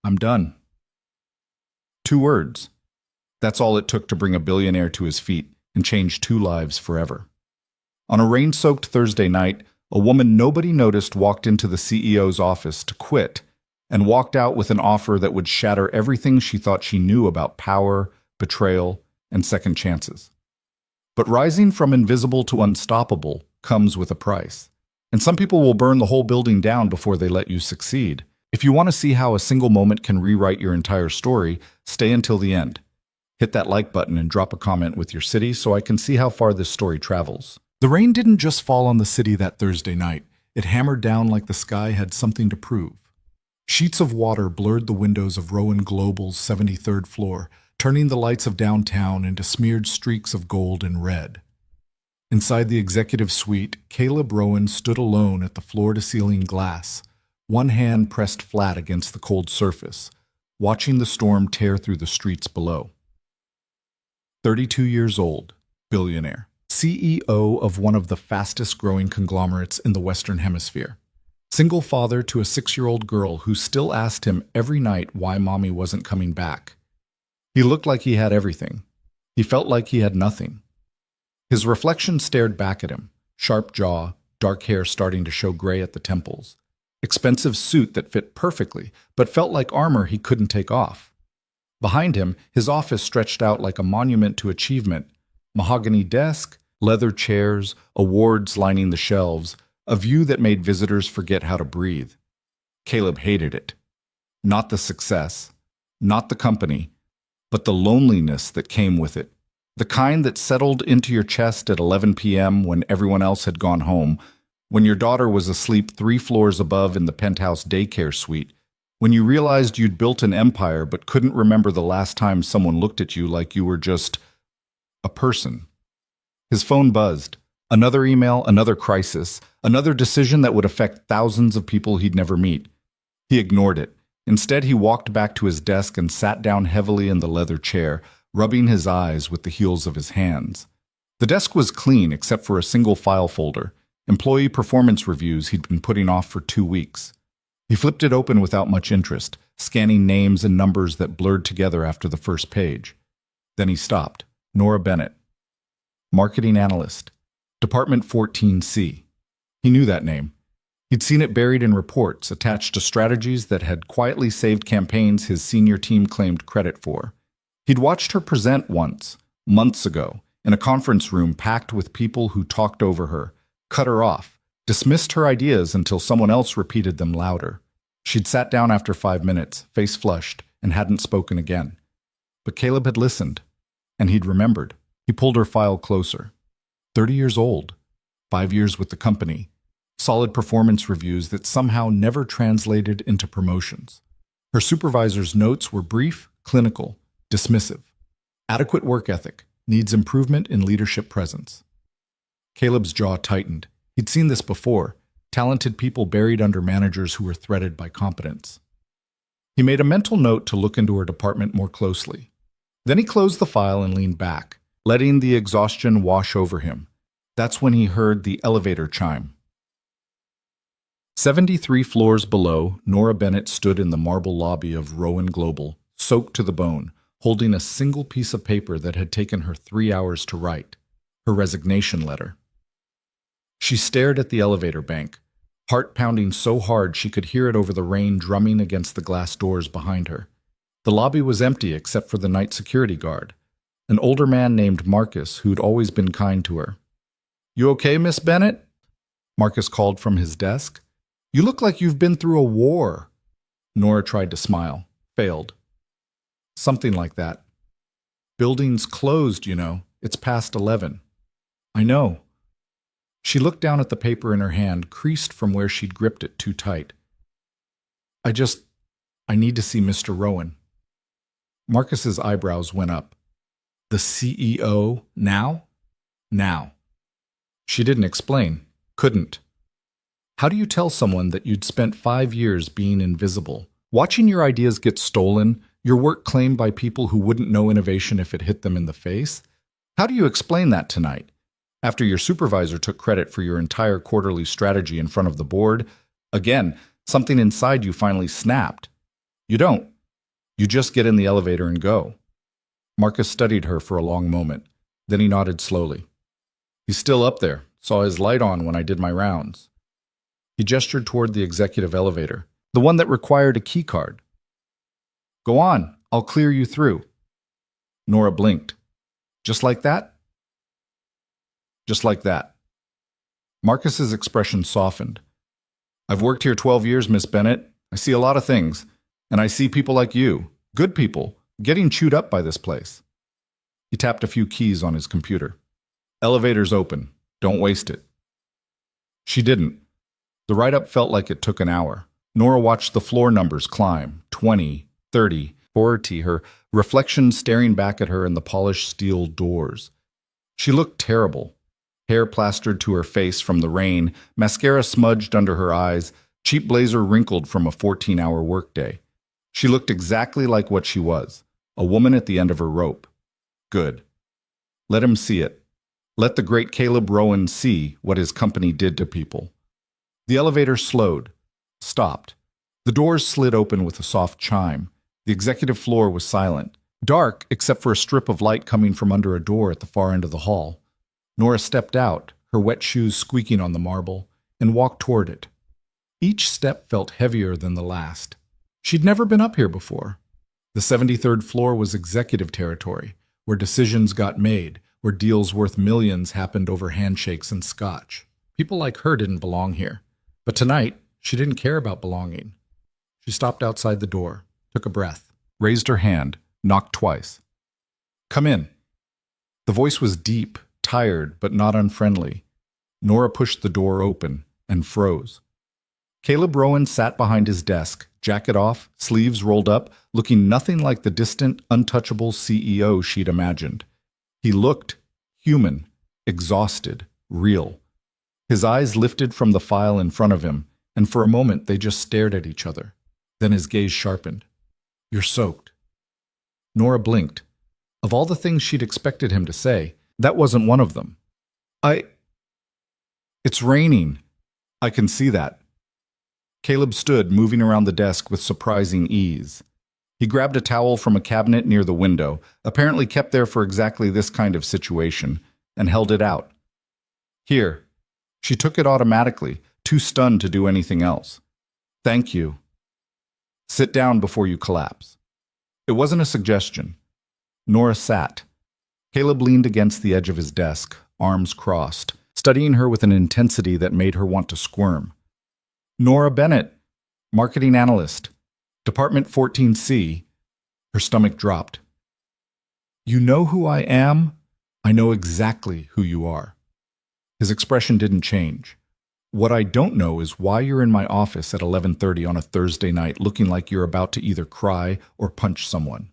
I'm done. 2 words. That's all it took to bring a billionaire to his feet and change 2 lives forever. On a rain-soaked Thursday night, a woman nobody noticed walked into the CEO's office to quit and walked out with an offer that would shatter everything she thought she knew about power, betrayal, and second chances. But rising from invisible to unstoppable comes with a price. And some people will burn the whole building down before they let you succeed. If you want to see how a single moment can rewrite your entire story, stay until the end. Hit that like button and drop a comment with your city so I can see how far this story travels. The rain didn't just fall on the city that Thursday night. It hammered down like the sky had something to prove. Sheets of water blurred the windows of Rowan Global's 73rd floor, turning the lights of downtown into smeared streaks of gold and red. Inside the executive suite, Caleb Rowan stood alone at the floor-to-ceiling glass, one hand pressed flat against the cold surface, watching the storm tear through the streets below. 32 years old, billionaire, CEO of one of the fastest-growing conglomerates in the Western Hemisphere. Single father to a 6-year-old girl who still asked him every night why mommy wasn't coming back. He looked like he had everything. He felt like he had nothing. His reflection stared back at him, sharp jaw, dark hair starting to show gray at the temples. Expensive suit that fit perfectly, but felt like armor he couldn't take off. Behind him, his office stretched out like a monument to achievement. Mahogany desk, leather chairs, awards lining the shelves, a view that made visitors forget how to breathe. Caleb hated it. Not the success, not the company, but the loneliness that came with it. The kind that settled into your chest at 11 p.m. when everyone else had gone home, when your daughter was asleep 3 floors above in the penthouse daycare suite, when you realized you'd built an empire but couldn't remember the last time someone looked at you like you were just a person. His phone buzzed. Another email, another crisis, another decision that would affect thousands of people he'd never meet. He ignored it. Instead, he walked back to his desk and sat down heavily in the leather chair, rubbing his eyes with the heels of his hands. The desk was clean except for a single file folder, employee performance reviews he'd been putting off for 2 weeks. He flipped it open without much interest, scanning names and numbers that blurred together after the first page. Then he stopped. Nora Bennett. Marketing analyst. Department 14C. He knew that name. He'd seen it buried in reports attached to strategies that had quietly saved campaigns his senior team claimed credit for. He'd watched her present once, months ago, in a conference room packed with people who talked over her, cut her off, dismissed her ideas until someone else repeated them louder. She'd sat down after 5 minutes, face flushed, and hadn't spoken again. But Caleb had listened, and he'd remembered. He pulled her file closer. 30 years old, 5 years with the company, solid performance reviews that somehow never translated into promotions. Her supervisor's notes were brief, clinical, dismissive. Adequate work ethic, needs improvement in leadership presence. Caleb's jaw tightened. He'd seen this before, talented people buried under managers who were threaded by competence. He made a mental note to look into her department more closely. Then he closed the file and leaned back, letting the exhaustion wash over him. That's when he heard the elevator chime. 73 floors below, Nora Bennett stood in the marble lobby of Rowan Global, soaked to the bone, holding a single piece of paper that had taken her 3 hours to write, her resignation letter. She stared at the elevator bank, heart pounding so hard she could hear it over the rain drumming against the glass doors behind her. The lobby was empty except for the night security guard, an older man named Marcus who'd always been kind to her. "You okay, Miss Bennett?" Marcus called from his desk. "You look like you've been through a war." Nora tried to smile, failed. "Something like that. Building's closed, you know. It's past 11. "I know." She looked down at the paper in her hand, creased from where she'd gripped it too tight. I need to see Mr. Rowan." Marcus's eyebrows went up. "The CEO now?" "Now." She didn't explain. Couldn't. How do you tell someone that you'd spent 5 years being invisible, watching your ideas get stolen, your work claimed by people who wouldn't know innovation if it hit them in the face? How do you explain that tonight? After your supervisor took credit for your entire quarterly strategy in front of the board, again, something inside you finally snapped. You don't. You just get in the elevator and go. Marcus studied her for a long moment. Then he nodded slowly. He's still up there. Saw his light on when I did my rounds. He gestured toward the executive elevator, the one that required a key card. Go on, I'll clear you through. Nora blinked. Just like that? Just like that. Marcus's expression softened. I've worked here 12 years, Miss Bennett. I see a lot of things, and I see people like you, good people, getting chewed up by this place. He tapped a few keys on his computer. Elevator's open. Don't waste it. She didn't. The ride-up felt like it took an hour. Nora watched the floor numbers climb, 20, 30, 40, her reflection staring back at her in the polished steel doors. She looked terrible. Hair plastered to her face from the rain, mascara smudged under her eyes, cheap blazer wrinkled from a 14-hour workday. She looked exactly like what she was, a woman at the end of her rope. Good. Let him see it. Let the great Caleb Rowan see what his company did to people. The elevator slowed, stopped. The doors slid open with a soft chime. The executive floor was silent, dark except for a strip of light coming from under a door at the far end of the hall. Nora stepped out, her wet shoes squeaking on the marble, and walked toward it. Each step felt heavier than the last. She'd never been up here before. The 73rd floor was executive territory, where decisions got made, where deals worth millions happened over handshakes and scotch. People like her didn't belong here. But tonight, she didn't care about belonging. She stopped outside the door, took a breath, raised her hand, knocked twice. Come in. The voice was deep, tired, but not unfriendly. Nora pushed the door open and froze. Caleb Rowan sat behind his desk, jacket off, sleeves rolled up, looking nothing like the distant, untouchable CEO she'd imagined. He looked human, exhausted, real. His eyes lifted from the file in front of him, and for a moment they just stared at each other. Then his gaze sharpened. You're soaked. Nora blinked. Of all the things she'd expected him to say, that wasn't one of them. It's raining. I can see that. Caleb stood, moving around the desk with surprising ease. He grabbed a towel from a cabinet near the window, apparently kept there for exactly this kind of situation, and held it out. Here. She took it automatically, too stunned to do anything else. Thank you. Sit down before you collapse. It wasn't a suggestion. Nora sat. Caleb leaned against the edge of his desk, arms crossed, studying her with an intensity that made her want to squirm. Nora Bennett, marketing analyst, Department 14C. Her stomach dropped. You know who I am? I know exactly who you are. His expression didn't change. What I don't know is why you're in my office at 11:30 on a Thursday night looking like you're about to either cry or punch someone.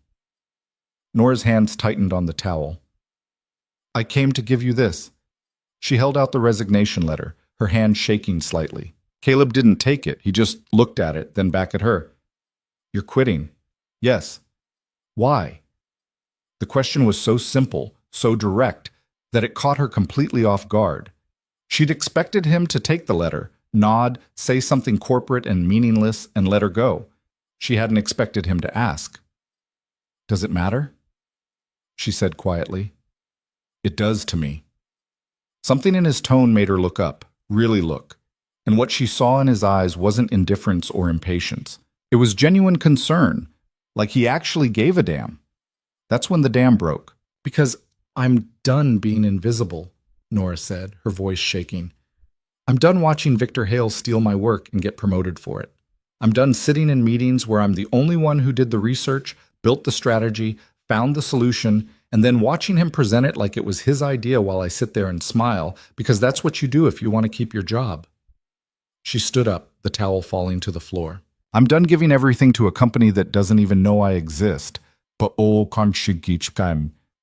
Nora's hands tightened on the towel. I came to give you this. She held out the resignation letter, her hand shaking slightly. Caleb didn't take it. He just looked at it, then back at her. You're quitting. Yes. Why? The question was so simple, so direct, that it caught her completely off guard. She'd expected him to take the letter, nod, say something corporate and meaningless, and let her go. She hadn't expected him to ask. Does it matter? She said quietly. It does to me. Something in his tone made her look up, really look. And what she saw in his eyes wasn't indifference or impatience. It was genuine concern, like he actually gave a damn. That's when the dam broke. Because I'm done being invisible, Nora said, her voice shaking. I'm done watching Victor Hale steal my work and get promoted for it. I'm done sitting in meetings where I'm the only one who did the research, built the strategy, found the solution, and then watching him present it like it was his idea while I sit there and smile, because that's what you do if you want to keep your job. She stood up, the towel falling to the floor. I'm done giving everything to a company that doesn't even know I exist. But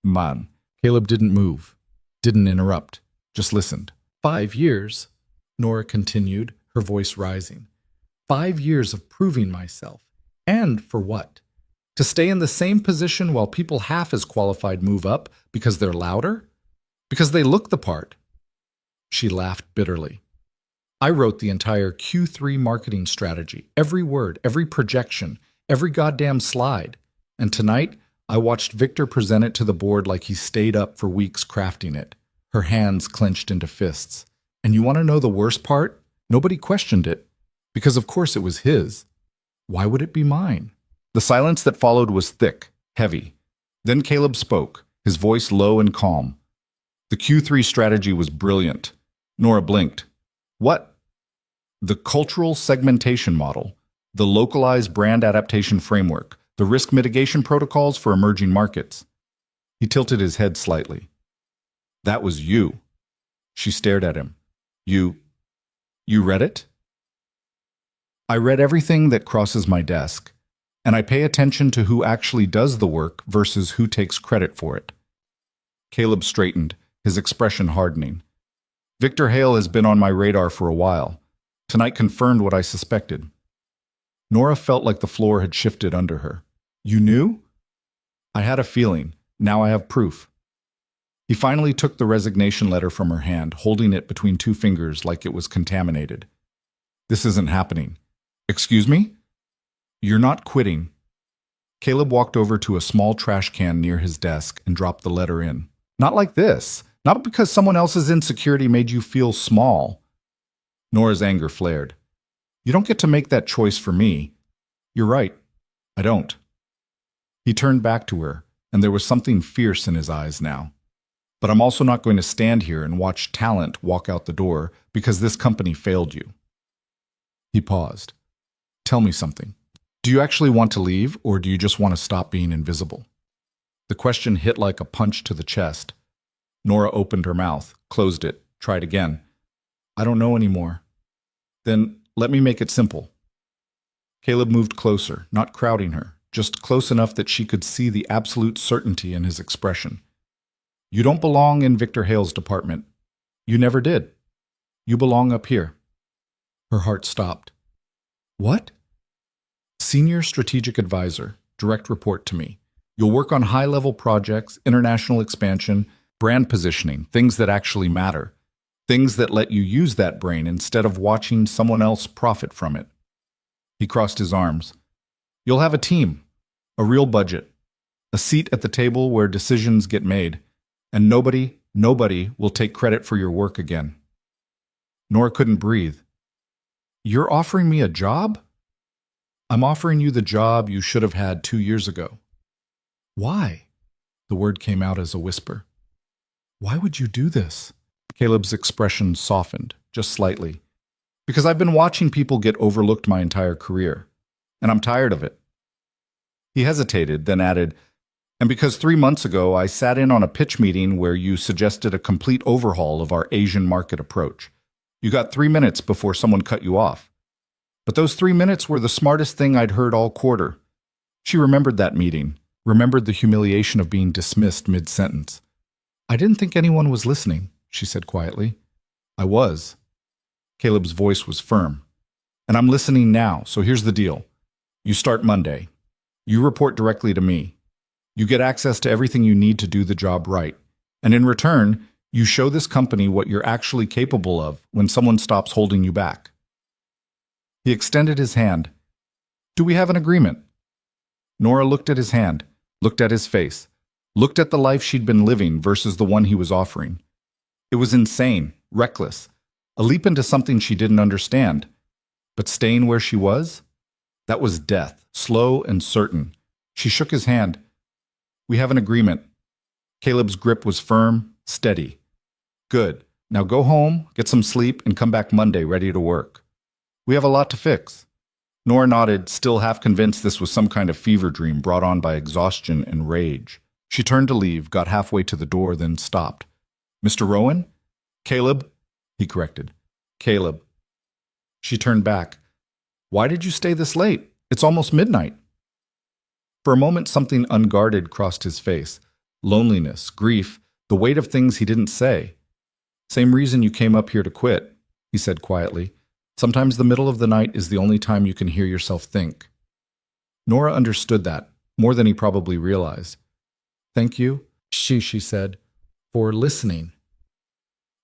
man. Caleb didn't move, didn't interrupt, just listened. 5 years, Nora continued, her voice rising. 5 years of proving myself. And for what? To stay in the same position while people half as qualified move up because they're louder? Because they look the part? She laughed bitterly. I wrote the entire Q3 marketing strategy, every word, every projection, every goddamn slide. And tonight, I watched Victor present it to the board like he stayed up for weeks crafting it, her hands clenched into fists. And you want to know the worst part? Nobody questioned it, because of course it was his. Why would it be mine? The silence that followed was thick, heavy. Then Caleb spoke, his voice low and calm. The Q3 strategy was brilliant. Nora blinked. What? The cultural segmentation model, the localized brand adaptation framework, the risk mitigation protocols for emerging markets. He tilted his head slightly. That was you. She stared at him. You read it? I read everything that crosses my desk, and I pay attention to who actually does the work versus who takes credit for it. Caleb straightened, his expression hardening. Victor Hale has been on my radar for a while. Tonight confirmed what I suspected. Nora felt like the floor had shifted under her. You knew? I had a feeling. Now I have proof. He finally took the resignation letter from her hand, holding it between two fingers like it was contaminated. This isn't happening. Excuse me? You're not quitting. Caleb walked over to a small trash can near his desk and dropped the letter in. Not like this. Not because someone else's insecurity made you feel small. Nora's anger flared. You don't get to make that choice for me. You're right. I don't. He turned back to her, and there was something fierce in his eyes now. But I'm also not going to stand here and watch talent walk out the door because this company failed you. He paused. Tell me something. Do you actually want to leave, or do you just want to stop being invisible? The question hit like a punch to the chest. Nora opened her mouth, closed it, tried again. I don't know anymore. Then let me make it simple. Caleb moved closer, not crowding her, just close enough that she could see the absolute certainty in his expression. You don't belong in Victor Hale's department. You never did. You belong up here. Her heart stopped. What? Senior Strategic Advisor, direct report to me. You'll work on high-level projects, international expansion, brand positioning, things that actually matter. Things that let you use that brain instead of watching someone else profit from it. He crossed his arms. You'll have a team, a real budget, a seat at the table where decisions get made, and nobody will take credit for your work again. Nora couldn't breathe. You're offering me a job? I'm offering you the job you should have had 2 years ago. Why? The word came out as a whisper. Why would you do this? Caleb's expression softened, just slightly. Because I've been watching people get overlooked my entire career, and I'm tired of it. He hesitated, then added, and because 3 months ago I sat in on a pitch meeting where you suggested a complete overhaul of our Asian market approach. You got 3 minutes before someone cut you off. But those 3 minutes were the smartest thing I'd heard all quarter. She remembered that meeting, remembered the humiliation of being dismissed mid-sentence. I didn't think anyone was listening, she said quietly. I was. Caleb's voice was firm. And I'm listening now, so here's the deal. You start Monday. You report directly to me. You get access to everything you need to do the job right. And in return, you show this company what you're actually capable of when someone stops holding you back. He extended his hand. Do we have an agreement? Nora looked at his hand, looked at his face, looked at the life she'd been living versus the one he was offering. It was insane, reckless, a leap into something she didn't understand. But staying where she was? That was death, slow and certain. She shook his hand. We have an agreement. Caleb's grip was firm, steady. Good. Now go home, get some sleep, and come back Monday ready to work. We have a lot to fix. Nora nodded, still half convinced this was some kind of fever dream brought on by exhaustion and rage. She turned to leave, got halfway to the door, then stopped. Mr. Rowan? Caleb? He corrected. Caleb. She turned back. Why did you stay this late? It's almost midnight. For a moment, something unguarded crossed his face. Loneliness, grief, the weight of things he didn't say. Same reason you came up here to quit, he said quietly. Sometimes the middle of the night is the only time you can hear yourself think. Nora understood that, more than he probably realized. Thank you, she said, for listening.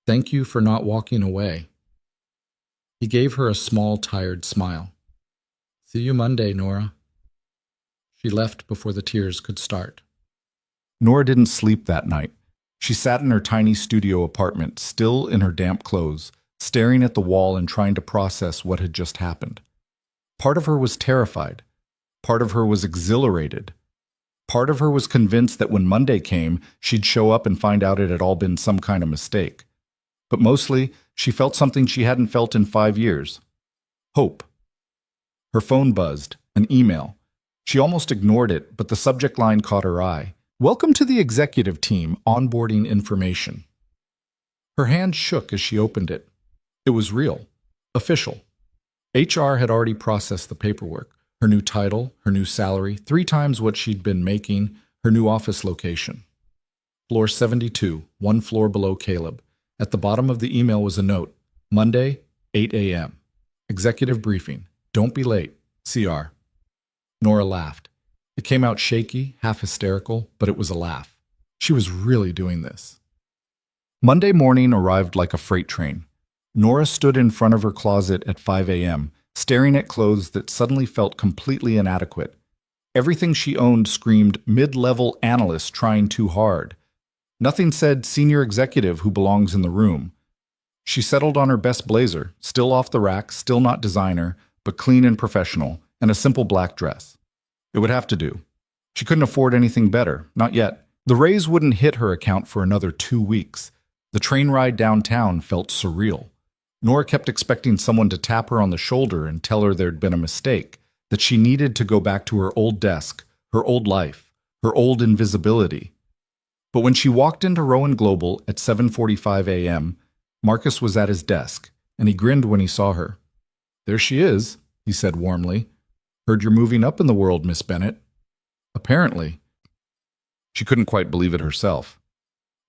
Thank you for not walking away. He gave her a small, tired smile. See you Monday, Nora. She left before the tears could start. Nora didn't sleep that night. She sat in her tiny studio apartment, still in her damp clothes, staring at the wall and trying to process what had just happened. Part of her was terrified. Part of her was exhilarated. Part of her was convinced that when Monday came, she'd show up and find out it had all been some kind of mistake. But mostly, she felt something she hadn't felt in 5 years. Hope. Her phone buzzed, an email. She almost ignored it, but the subject line caught her eye. Welcome to the executive team, onboarding information. Her hand shook as she opened it. It was real. Official. HR had already processed the paperwork. Her new title, her new salary, 3 times what she'd been making, her new office location. Floor 72, 1 floor below Caleb. At the bottom of the email was a note. Monday, 8 a.m. Executive briefing. Don't be late. CR. Nora laughed. It came out shaky, half hysterical, but it was a laugh. She was really doing this. Monday morning arrived like a freight train. Nora stood in front of her closet at 5 a.m., staring at clothes that suddenly felt completely inadequate. Everything she owned screamed mid-level analyst trying too hard. Nothing said senior executive who belongs in the room. She settled on her best blazer, still off the rack, still not designer, but clean and professional, and a simple black dress. It would have to do. She couldn't afford anything better, not yet. The raise wouldn't hit her account for another 2 weeks. The train ride downtown felt surreal. Nora kept expecting someone to tap her on the shoulder and tell her there'd been a mistake, that she needed to go back to her old desk, her old life, her old invisibility. But when she walked into Rowan Global at 7:45 a.m., Marcus was at his desk, and he grinned when he saw her. There she is, he said warmly. Heard you're moving up in the world, Miss Bennett. Apparently. She couldn't quite believe it herself.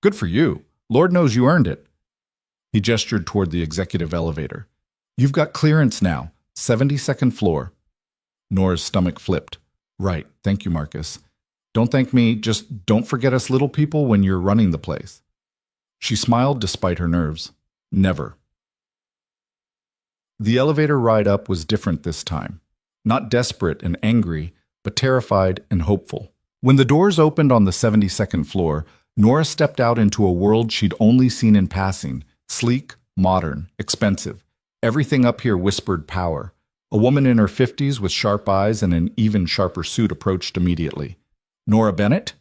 Good for you. Lord knows you earned it. He gestured toward the executive elevator. You've got clearance now, 72nd floor. Nora's stomach flipped. Right, thank you, Marcus. Don't thank me, just don't forget us little people when you're running the place. She smiled despite her nerves. Never. The elevator ride up was different this time. Not desperate and angry, but terrified and hopeful. When the doors opened on the 72nd floor, Nora stepped out into a world she'd only seen in passing. Sleek, modern, expensive. Everything up here whispered power. A woman in her 50s with sharp eyes and an even sharper suit approached immediately. Nora Bennett?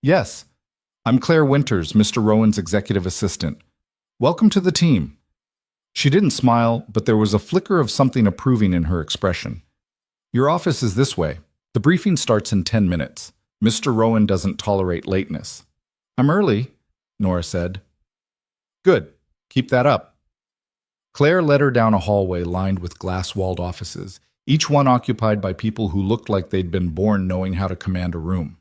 Yes. I'm Claire Winters, Mr. Rowan's executive assistant. Welcome to the team. She didn't smile, but there was a flicker of something approving in her expression. Your office is this way. The briefing starts in 10 minutes. Mr. Rowan doesn't tolerate lateness. I'm early, Nora said. Good. Keep that up. Claire led her down a hallway lined with glass-walled offices, each one occupied by people who looked like they'd been born knowing how to command a room.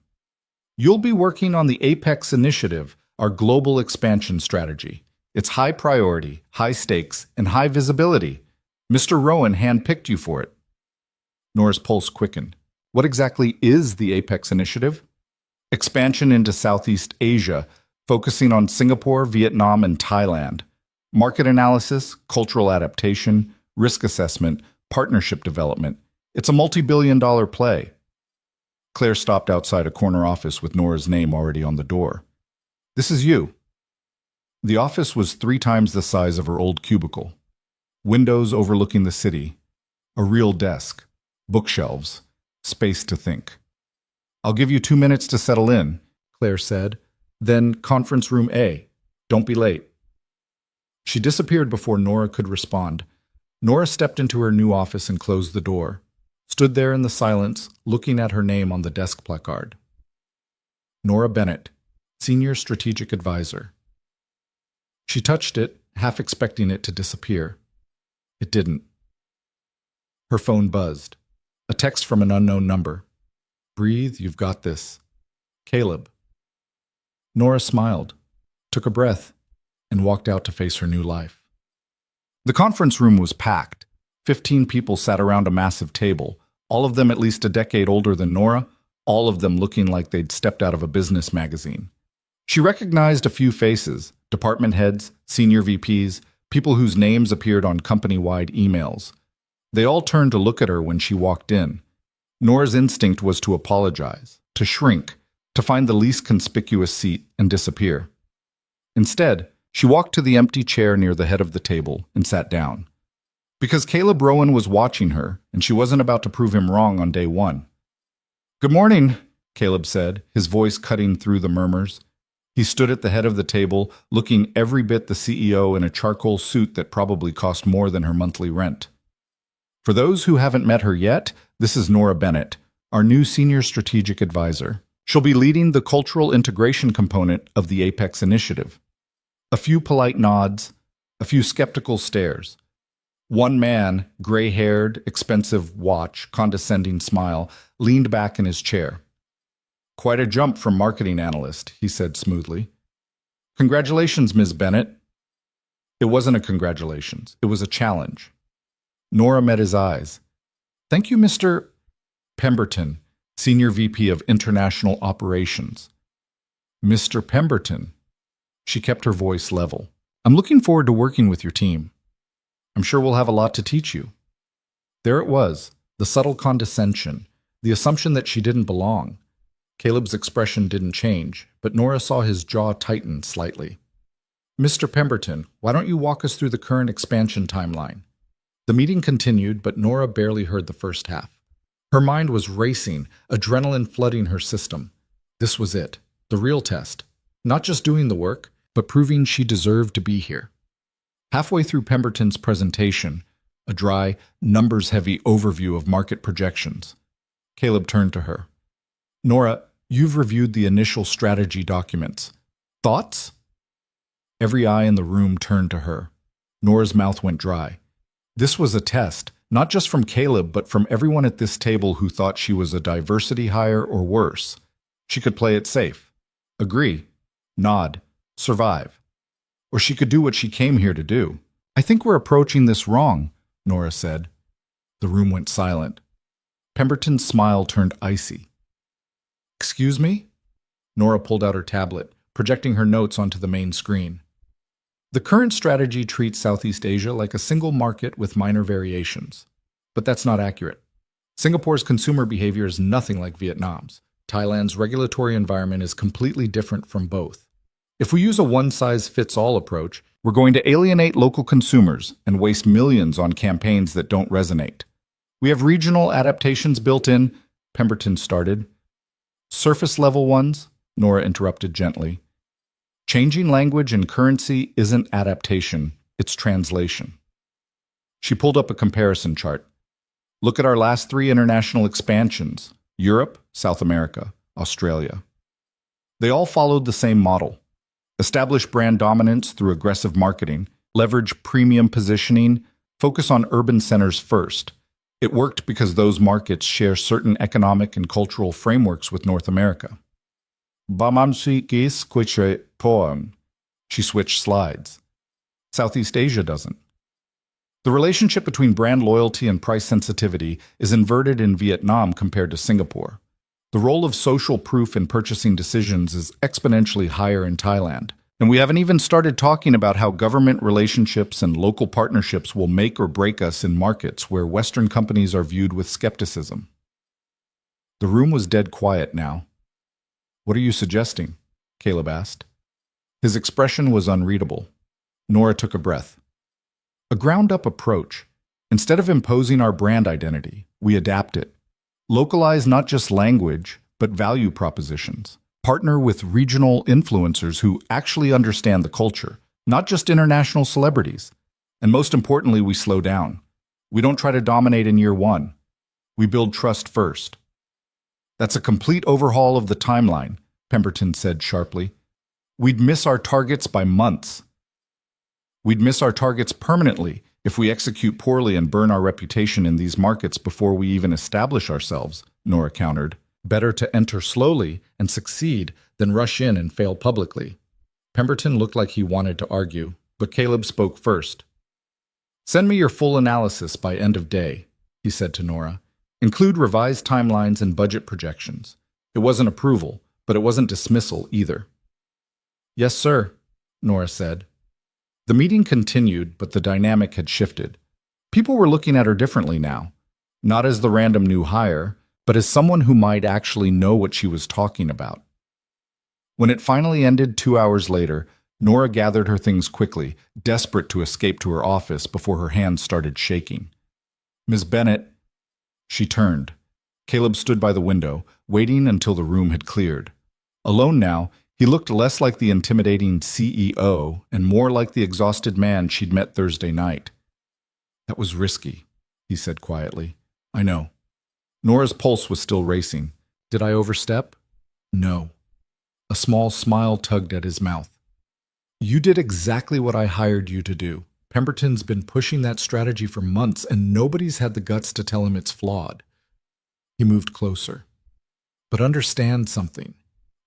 You'll be working on the Apex initiative, our global expansion strategy. It's high priority, high stakes, and high visibility. Mr. Rowan handpicked you for it. Nora's pulse quickened. What exactly is the Apex initiative? Expansion into Southeast Asia, focusing on Singapore, Vietnam, and Thailand. Market analysis, cultural adaptation, risk assessment, partnership development. It's a multi-billion-dollar play. Claire stopped outside a corner office with Nora's name already on the door. This is you. The office was 3 times the size of her old cubicle. Windows overlooking the city. A real desk. Bookshelves. Space to think. I'll give you 2 minutes to settle in, Claire said. Then conference room A. Don't be late. She disappeared before Nora could respond. Nora stepped into her new office and closed the door. Stood there in the silence, looking at her name on the desk placard. Nora Bennett, Senior Strategic Advisor. She touched it, half expecting it to disappear. It didn't. Her phone buzzed. A text from an unknown number. Breathe, you've got this. Caleb. Nora smiled, took a breath, and walked out to face her new life. The conference room was packed. 15 people sat around a massive table, all of them at least a decade older than Nora, all of them looking like they'd stepped out of a business magazine. She recognized a few faces, department heads, senior VPs, people whose names appeared on company-wide emails. They all turned to look at her when she walked in. Nora's instinct was to apologize, to shrink, to find the least conspicuous seat and disappear. Instead, she walked to the empty chair near the head of the table and sat down. Because Caleb Rowan was watching her, and she wasn't about to prove him wrong on day one. "Good morning," Caleb said, his voice cutting through the murmurs. He stood at the head of the table, looking every bit the CEO in a charcoal suit that probably cost more than her monthly rent. For those who haven't met her yet, this is Nora Bennett, our new senior strategic advisor. She'll be leading the cultural integration component of the Apex initiative. A few polite nods, a few skeptical stares. One man, gray-haired, expensive watch, condescending smile, leaned back in his chair. "Quite a jump from marketing analyst," he said smoothly. "Congratulations, Ms. Bennett." It wasn't a congratulations. It was a challenge. Nora met his eyes. "Thank you, Mr. Pemberton, Senior VP of International Operations." "Mr. Pemberton." She kept her voice level. "I'm looking forward to working with your team. I'm sure we'll have a lot to teach you." There it was, the subtle condescension, the assumption that she didn't belong. Caleb's expression didn't change, but Nora saw his jaw tighten slightly. "Mr. Pemberton, why don't you walk us through the current expansion timeline?" The meeting continued, but Nora barely heard the first half. Her mind was racing, adrenaline flooding her system. This was it, the real test. Not just doing the work, but proving she deserved to be here. Halfway through Pemberton's presentation, a dry, numbers-heavy overview of market projections, Caleb turned to her. "Nora, you've reviewed the initial strategy documents. Thoughts?" Every eye in the room turned to her. Nora's mouth went dry. This was a test, not just from Caleb, but from everyone at this table who thought she was a diversity hire or worse. She could play it safe. Agree. Nod. Survive. Or she could do what she came here to do. "I think we're approaching this wrong," Nora said. The room went silent. Pemberton's smile turned icy. "Excuse me?" Nora pulled out her tablet, projecting her notes onto the main screen. "The current strategy treats Southeast Asia like a single market with minor variations. But that's not accurate. Singapore's consumer behavior is nothing like Vietnam's. Thailand's regulatory environment is completely different from both. If we use a one-size-fits-all approach, we're going to alienate local consumers and waste millions on campaigns that don't resonate. We have regional adaptations built in," Pemberton started. "Surface-level ones," Nora interrupted gently. "Changing language and currency isn't adaptation, it's translation." She pulled up a comparison chart. "Look at our last 3 international expansions: Europe, South America, Australia. They all followed the same model. Establish brand dominance through aggressive marketing, leverage premium positioning, focus on urban centers first. It worked because those markets share certain economic and cultural frameworks with North America." She switched slides. "Southeast Asia doesn't. The relationship between brand loyalty and price sensitivity is inverted in Vietnam compared to Singapore. The role of social proof in purchasing decisions is exponentially higher in Thailand. And we haven't even started talking about how government relationships and local partnerships will make or break us in markets where Western companies are viewed with skepticism." The room was dead quiet now. "What are you suggesting?" Caleb asked. His expression was unreadable. Nora took a breath. "A ground-up approach. Instead of imposing our brand identity, we adapt it. Localize not just language, but value propositions. Partner with regional influencers who actually understand the culture, not just international celebrities. And most importantly, we slow down. We don't try to dominate in year 1. We build trust first." "That's a complete overhaul of the timeline," Pemberton said sharply. "We'd miss our targets by months. We'd miss our targets permanently if we execute poorly and burn our reputation in these markets before we even establish ourselves," Nora countered. "Better to enter slowly and succeed than rush in and fail publicly." Pemberton looked like he wanted to argue, but Caleb spoke first. "Send me your full analysis by end of day," he said to Nora. "Include revised timelines and budget projections." It wasn't approval, but it wasn't dismissal either. "Yes, sir," Nora said. The meeting continued, but the dynamic had shifted. People were looking at her differently now. Not as the random new hire, but as someone who might actually know what she was talking about. When it finally ended 2 hours later, Nora gathered her things quickly, desperate to escape to her office before her hands started shaking. "Miss Bennett," she turned. Caleb stood by the window, waiting until the room had cleared. Alone now, he looked less like the intimidating CEO and more like the exhausted man she'd met Thursday night. "That was risky," he said quietly. "I know." Nora's pulse was still racing. "Did I overstep?" "No." A small smile tugged at his mouth. "You did exactly what I hired you to do. Pemberton's been pushing that strategy for months, and nobody's had the guts to tell him it's flawed." He moved closer. "But understand something.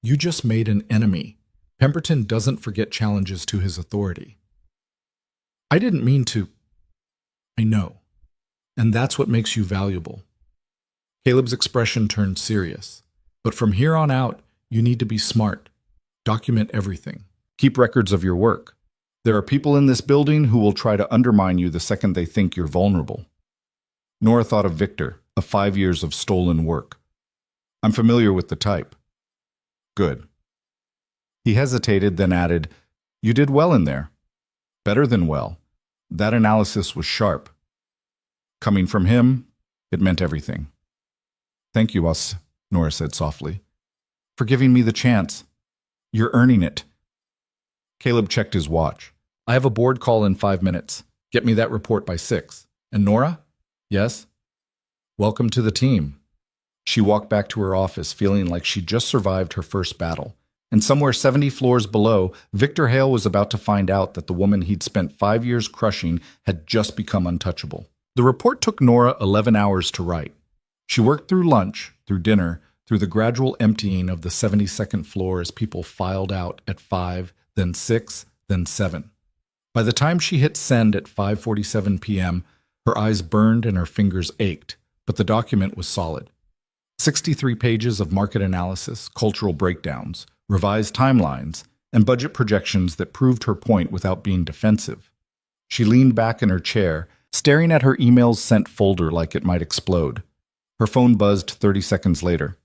You just made an enemy. Pemberton doesn't forget challenges to his authority." "I didn't mean to." "I know. And that's what makes you valuable." Caleb's expression turned serious. "But from here on out, you need to be smart. Document everything. Keep records of your work. There are people in this building who will try to undermine you the second they think you're vulnerable." Nora thought of Victor, of 5 years of stolen work. "I'm familiar with the type." "Good." He hesitated, then added, "You did well in there. Better than well. That analysis was sharp." Coming from him, it meant everything. "Thank you, Us," Nora said softly, "for giving me the chance. You're earning it." Caleb checked his watch. "I have a board call in 5 minutes. Get me that report by 6. And Nora?" "Yes?" "Welcome to the team." She walked back to her office feeling like she'd just survived her first battle. And somewhere 70 floors below, Victor Hale was about to find out that the woman he'd spent 5 years crushing had just become untouchable. The report took Nora 11 hours to write. She worked through lunch, through dinner, through the gradual emptying of the 72nd floor as people filed out at 5, then 6, then 7. By the time she hit send at 5:47 p.m., her eyes burned and her fingers ached, but the document was solid. 63 pages of market analysis, cultural breakdowns, revised timelines, and budget projections that proved her point without being defensive. She leaned back in her chair, staring at her emails sent folder like it might explode. Her phone buzzed 30 seconds later.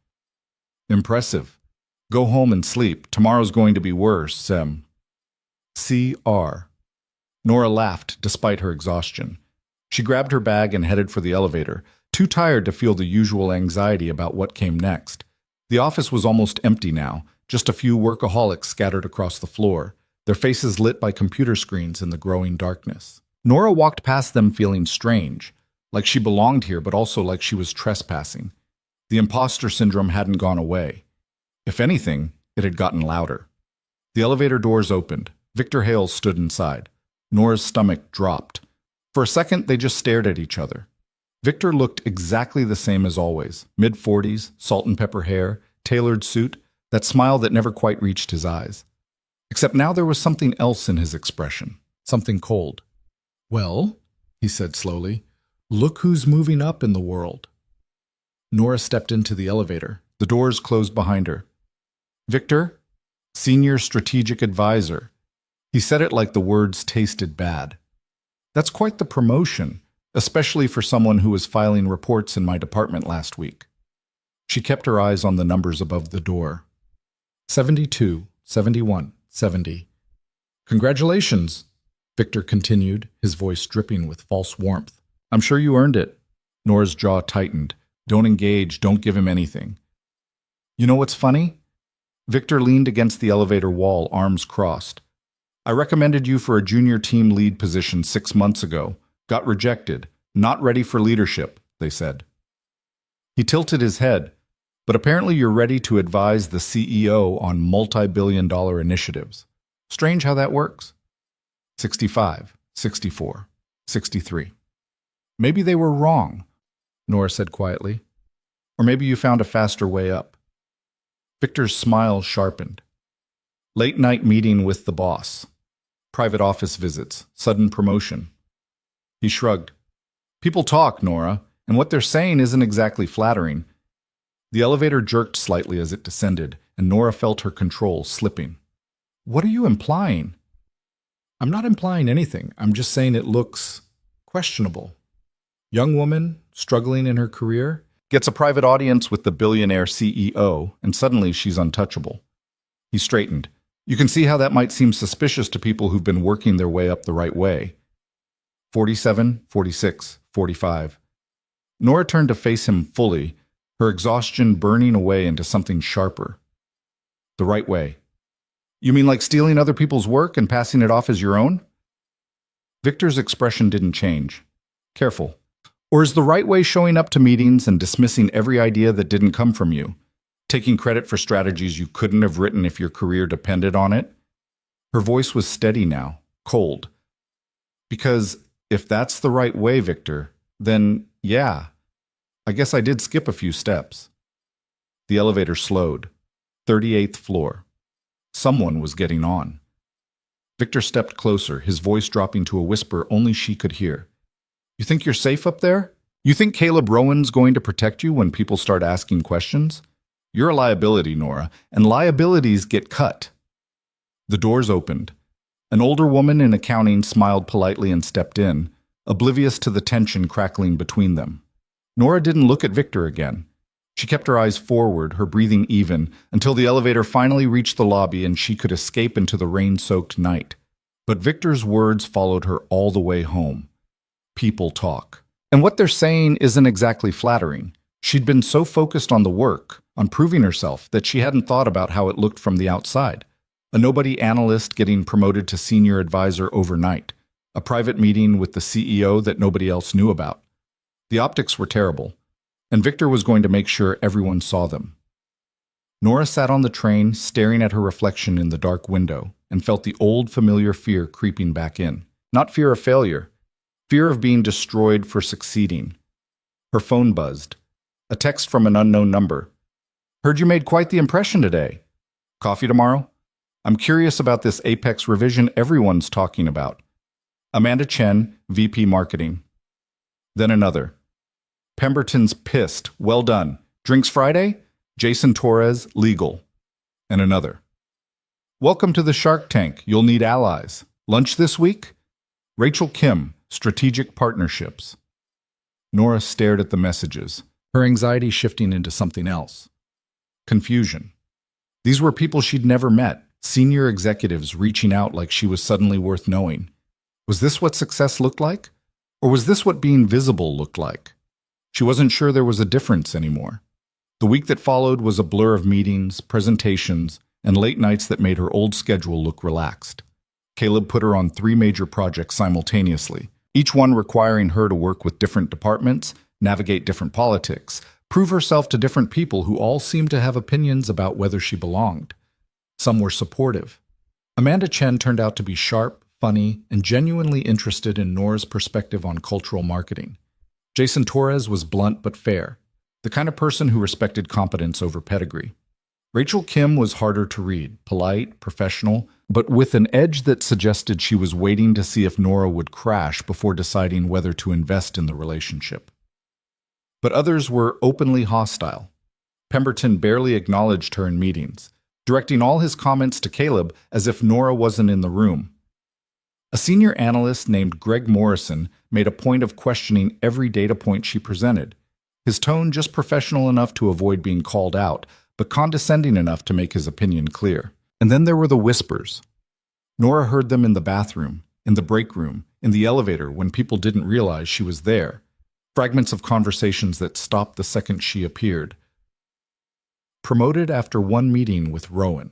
"Impressive. Go home and sleep. Tomorrow's going to be worse, CR." Nora laughed despite her exhaustion. She grabbed her bag and headed for the elevator, too tired to feel the usual anxiety about what came next. The office was almost empty now, just a few workaholics scattered across the floor, their faces lit by computer screens in the growing darkness. Nora walked past them feeling strange, like she belonged here but also like she was trespassing. The imposter syndrome hadn't gone away. If anything, it had gotten louder. The elevator doors opened. Victor Hale stood inside. Nora's stomach dropped. For a second, they just stared at each other. Victor looked exactly the same as always. Mid-40s, salt and pepper hair, tailored suit, that smile that never quite reached his eyes. Except now there was something else in his expression, something cold. "Well," he said slowly, "look who's moving up in the world." Nora stepped into the elevator. The doors closed behind her. "Victor, Senior Strategic Advisor." He said it like the words tasted bad. "That's quite the promotion, especially for someone who was filing reports in my department last week." She kept her eyes on the numbers above the door. 72, 71, 70. "Congratulations," Victor continued, his voice dripping with false warmth. "I'm sure you earned it." Nora's jaw tightened. Don't engage, don't give him anything. "You know what's funny?" Victor leaned against the elevator wall, arms crossed. "I recommended you for a junior team lead position 6 months ago. Got rejected. Not ready for leadership," they said. He tilted his head. "But apparently you're ready to advise the CEO on multi-billion-dollar initiatives. Strange how that works." 65, 64, 63. "Maybe they were wrong," Nora said quietly. "Or maybe you found a faster way up." Victor's smile sharpened. Late-night meeting with the boss. Private office visits. Sudden promotion. He shrugged. "People talk, Nora, and what they're saying isn't exactly flattering." The elevator jerked slightly as it descended, and Nora felt her control slipping. "What are you implying?" "I'm not implying anything. I'm just saying it looks questionable. Young woman, struggling in her career, Gets a private audience with the billionaire CEO, and suddenly she's untouchable. He straightened. You can see how that might seem suspicious to people who've been working their way up the right way. 47, 46, 45. Nora turned to face him fully, her exhaustion burning away into something sharper. The right way. You mean like stealing other people's work and passing it off as your own? Victor's expression didn't change. Careful. Or is the right way showing up to meetings and dismissing every idea that didn't come from you? Taking credit for strategies you couldn't have written if your career depended on it? Her voice was steady now, cold. Because if that's the right way, Victor, then yeah, I guess I did skip a few steps. The elevator slowed. 38th floor. Someone was getting on. Victor stepped closer, his voice dropping to a whisper only she could hear. You think you're safe up there? You think Caleb Rowan's going to protect you when people start asking questions? You're a liability, Nora, and liabilities get cut. The doors opened. An older woman in accounting smiled politely and stepped in, oblivious to the tension crackling between them. Nora didn't look at Victor again. She kept her eyes forward, her breathing even, until the elevator finally reached the lobby and she could escape into the rain-soaked night. But Victor's words followed her all the way home. People talk. And what they're saying isn't exactly flattering. She'd been so focused on the work, on proving herself, that she hadn't thought about how it looked from the outside. A nobody analyst getting promoted to senior advisor overnight. A private meeting with the CEO that nobody else knew about. The optics were terrible, and Victor was going to make sure everyone saw them. Nora sat on the train, staring at her reflection in the dark window, and felt the old familiar fear creeping back in. Not fear of failure. Fear of being destroyed for succeeding. Her phone buzzed. A text from an unknown number. Heard you made quite the impression today. Coffee tomorrow? I'm curious about this Apex revision everyone's talking about. Amanda Chen, VP Marketing. Then another. Pemberton's pissed. Well done. Drinks Friday? Jason Torres, legal. And another. Welcome to the Shark Tank. You'll need allies. Lunch this week? Rachel Kim, Strategic Partnerships. Nora stared at the messages, her anxiety shifting into something else. Confusion. These were people she'd never met, senior executives reaching out like she was suddenly worth knowing. Was this what success looked like? Or was this what being visible looked like? She wasn't sure there was a difference anymore. The week that followed was a blur of meetings, presentations, and late nights that made her old schedule look relaxed. Caleb put her on 3 major projects simultaneously, each one requiring her to work with different departments, navigate different politics, prove herself to different people who all seemed to have opinions about whether she belonged. Some were supportive. Amanda Chen turned out to be sharp, funny, and genuinely interested in Nora's perspective on cultural marketing. Jason Torres was blunt but fair, the kind of person who respected competence over pedigree. Rachel Kim was harder to read, polite, professional, but with an edge that suggested she was waiting to see if Nora would crash before deciding whether to invest in the relationship. But others were openly hostile. Pemberton barely acknowledged her in meetings, directing all his comments to Caleb as if Nora wasn't in the room. A senior analyst named Greg Morrison made a point of questioning every data point she presented, his tone just professional enough to avoid being called out, but condescending enough to make his opinion clear. And then there were the whispers. Nora heard them in the bathroom, in the break room, in the elevator when people didn't realize she was there. Fragments of conversations that stopped the second she appeared. Promoted after one meeting with Rowan.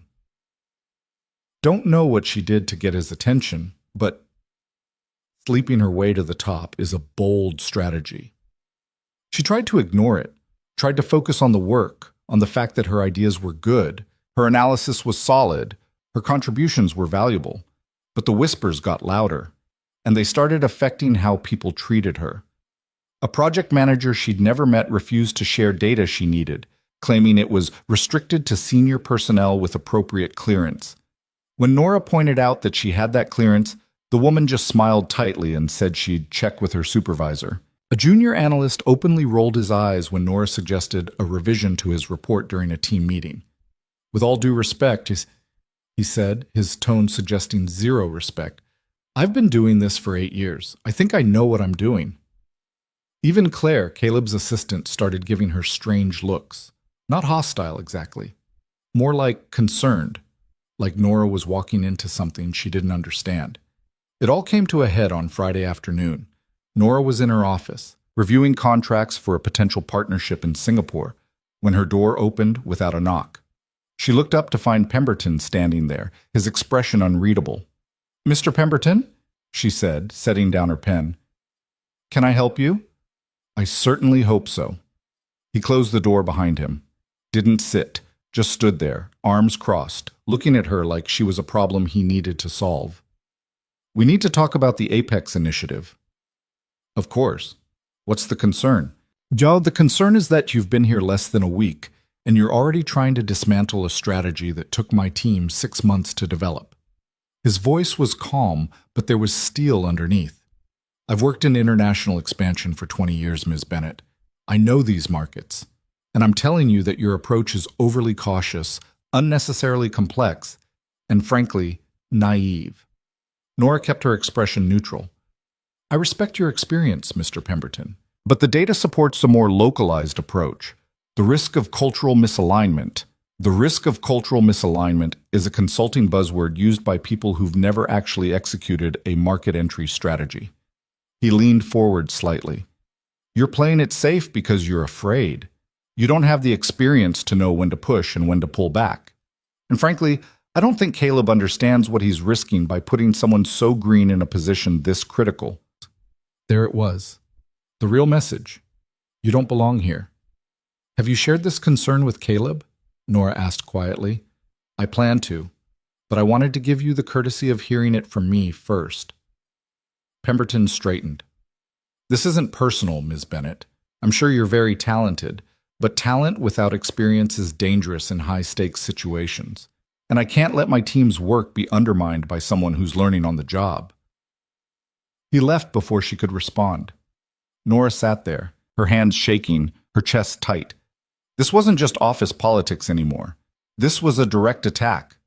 Don't know what she did to get his attention, but sleeping her way to the top is a bold strategy. She tried to ignore it, tried to focus on the work, on the fact that her ideas were good, her analysis was solid, her contributions were valuable. But the whispers got louder, and they started affecting how people treated her. A project manager she'd never met refused to share data she needed, claiming it was restricted to senior personnel with appropriate clearance. When Nora pointed out that she had that clearance, the woman just smiled tightly and said she'd check with her supervisor. A junior analyst openly rolled his eyes when Nora suggested a revision to his report during a team meeting. With all due respect, he said, his tone suggesting zero respect, I've been doing this for 8 years. I think I know what I'm doing. Even Claire, Caleb's assistant, started giving her strange looks. Not hostile exactly. More like concerned, like Nora was walking into something she didn't understand. It all came to a head on Friday afternoon. Nora was in her office, reviewing contracts for a potential partnership in Singapore, when her door opened without a knock. She looked up to find Pemberton standing there, his expression unreadable. "Mr. Pemberton?" she said, setting down her pen. "Can I help you?" "I certainly hope so." He closed the door behind him. Didn't sit, just stood there, arms crossed, looking at her like she was a problem he needed to solve. "We need to talk about the Apex initiative." "Of course. What's the concern?" "Joe, the concern is that you've been here less than a week, and you're already trying to dismantle a strategy that took my team 6 months to develop." His voice was calm, but there was steel underneath. "I've worked in international expansion for 20 years, Ms. Bennett. I know these markets. And I'm telling you that your approach is overly cautious, unnecessarily complex, and frankly, naive." Nora kept her expression neutral. "I respect your experience, Mr. Pemberton, but the data supports a more localized approach. The risk of cultural misalignment. The risk of cultural misalignment is a consulting buzzword used by people who've never actually executed a market entry strategy." He leaned forward slightly. "You're playing it safe because you're afraid. You don't have the experience to know when to push and when to pull back. And frankly, I don't think Caleb understands what he's risking by putting someone so green in a position this critical." There it was. The real message. You don't belong here. "Have you shared this concern with Caleb?" Nora asked quietly. "I plan to, but I wanted to give you the courtesy of hearing it from me first." Pemberton straightened. "This isn't personal, Ms. Bennett. I'm sure you're very talented, but talent without experience is dangerous in high-stakes situations, and I can't let my team's work be undermined by someone who's learning on the job." He left before she could respond. Nora sat there, her hands shaking, her chest tight. This wasn't just office politics anymore. This was a direct attack.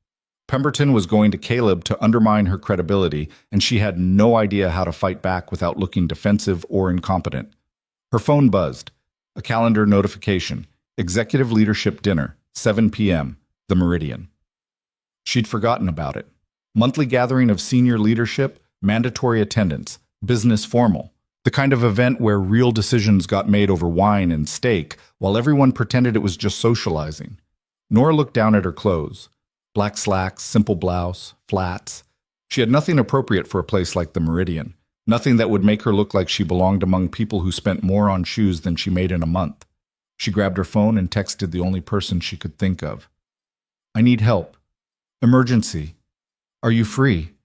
Pemberton was going to Caleb to undermine her credibility, and she had no idea how to fight back without looking defensive or incompetent. Her phone buzzed. A calendar notification. Executive Leadership Dinner, 7 p.m., the Meridian. She'd forgotten about it. Monthly gathering of senior leadership, mandatory attendance, business formal. The kind of event where real decisions got made over wine and steak, while everyone pretended it was just socializing. Nora looked down at her clothes. Black slacks, simple blouse, flats. She had nothing appropriate for a place like the Meridian. Nothing that would make her look like she belonged among people who spent more on shoes than she made in a month. She grabbed her phone and texted the only person she could think of. "I need help. Emergency. Are you free?"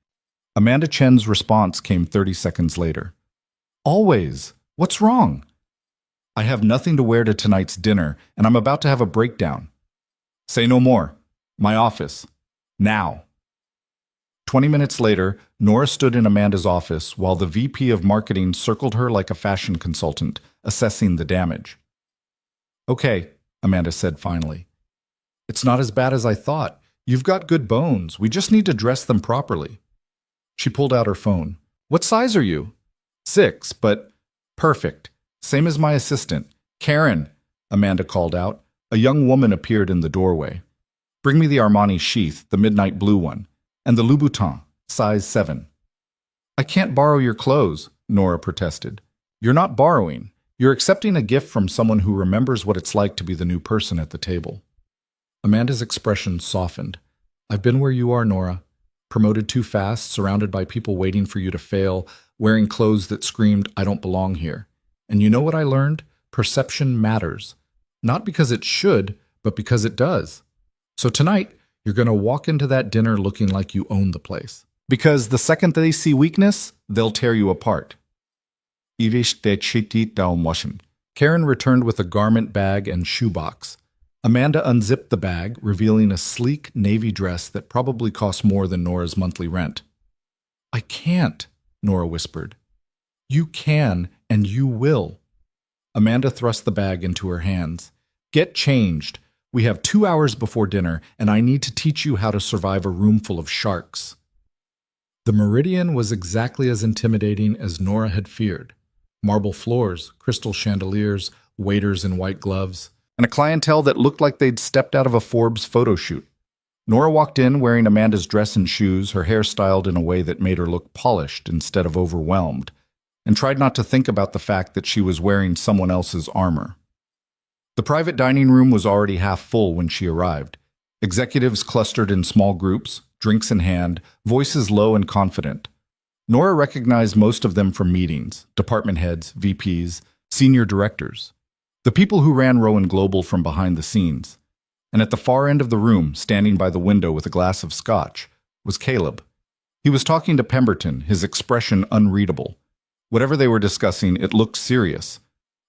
Amanda Chen's response came 30 seconds later. "Always. What's wrong?" "I have nothing to wear to tonight's dinner, and I'm about to have a breakdown." "Say no more. My office. Now." 20 minutes later, Nora stood in Amanda's office while the VP of marketing circled her like a fashion consultant, assessing the damage. "Okay," Amanda said finally. "It's not as bad as I thought. You've got good bones. We just need to dress them properly." She pulled out her phone. "What size are you?" "6, but..." "Perfect. Same as my assistant. Karen," Amanda called out. A young woman appeared in the doorway. "Bring me the Armani sheath, the midnight blue one, and the Louboutin, size 7. "I can't borrow your clothes," Nora protested. "You're not borrowing. You're accepting a gift from someone who remembers what it's like to be the new person at the table." Amanda's expression softened. "I've been where you are, Nora. Promoted too fast, surrounded by people waiting for you to fail, wearing clothes that screamed, 'I don't belong here.' And you know what I learned? Perception matters. Not because it should, but because it does. So tonight, you're going to walk into that dinner looking like you own the place. Because the second they see weakness, they'll tear you apart." Karen returned with a garment bag and shoebox. Amanda unzipped the bag, revealing a sleek navy dress that probably cost more than Nora's monthly rent. "I can't," Nora whispered. "You can, and you will." Amanda thrust the bag into her hands. "Get changed. We have 2 hours before dinner, and I need to teach you how to survive a room full of sharks." The Meridian was exactly as intimidating as Nora had feared. Marble floors, crystal chandeliers, waiters in white gloves. and a clientele that looked like they'd stepped out of a Forbes photo shoot. Nora walked in wearing Amanda's dress and shoes, her hair styled in a way that made her look polished instead of overwhelmed, and tried not to think about the fact that she was wearing someone else's armor. The private dining room was already half full when she arrived. Executives clustered in small groups, drinks in hand, voices low and confident. Nora recognized most of them from meetings, department heads, VPs, senior directors, the people who ran Rowan Global from behind the scenes. And at the far end of the room, standing by the window with a glass of scotch, was Caleb. He was talking to Pemberton, his expression unreadable. Whatever they were discussing, it looked serious.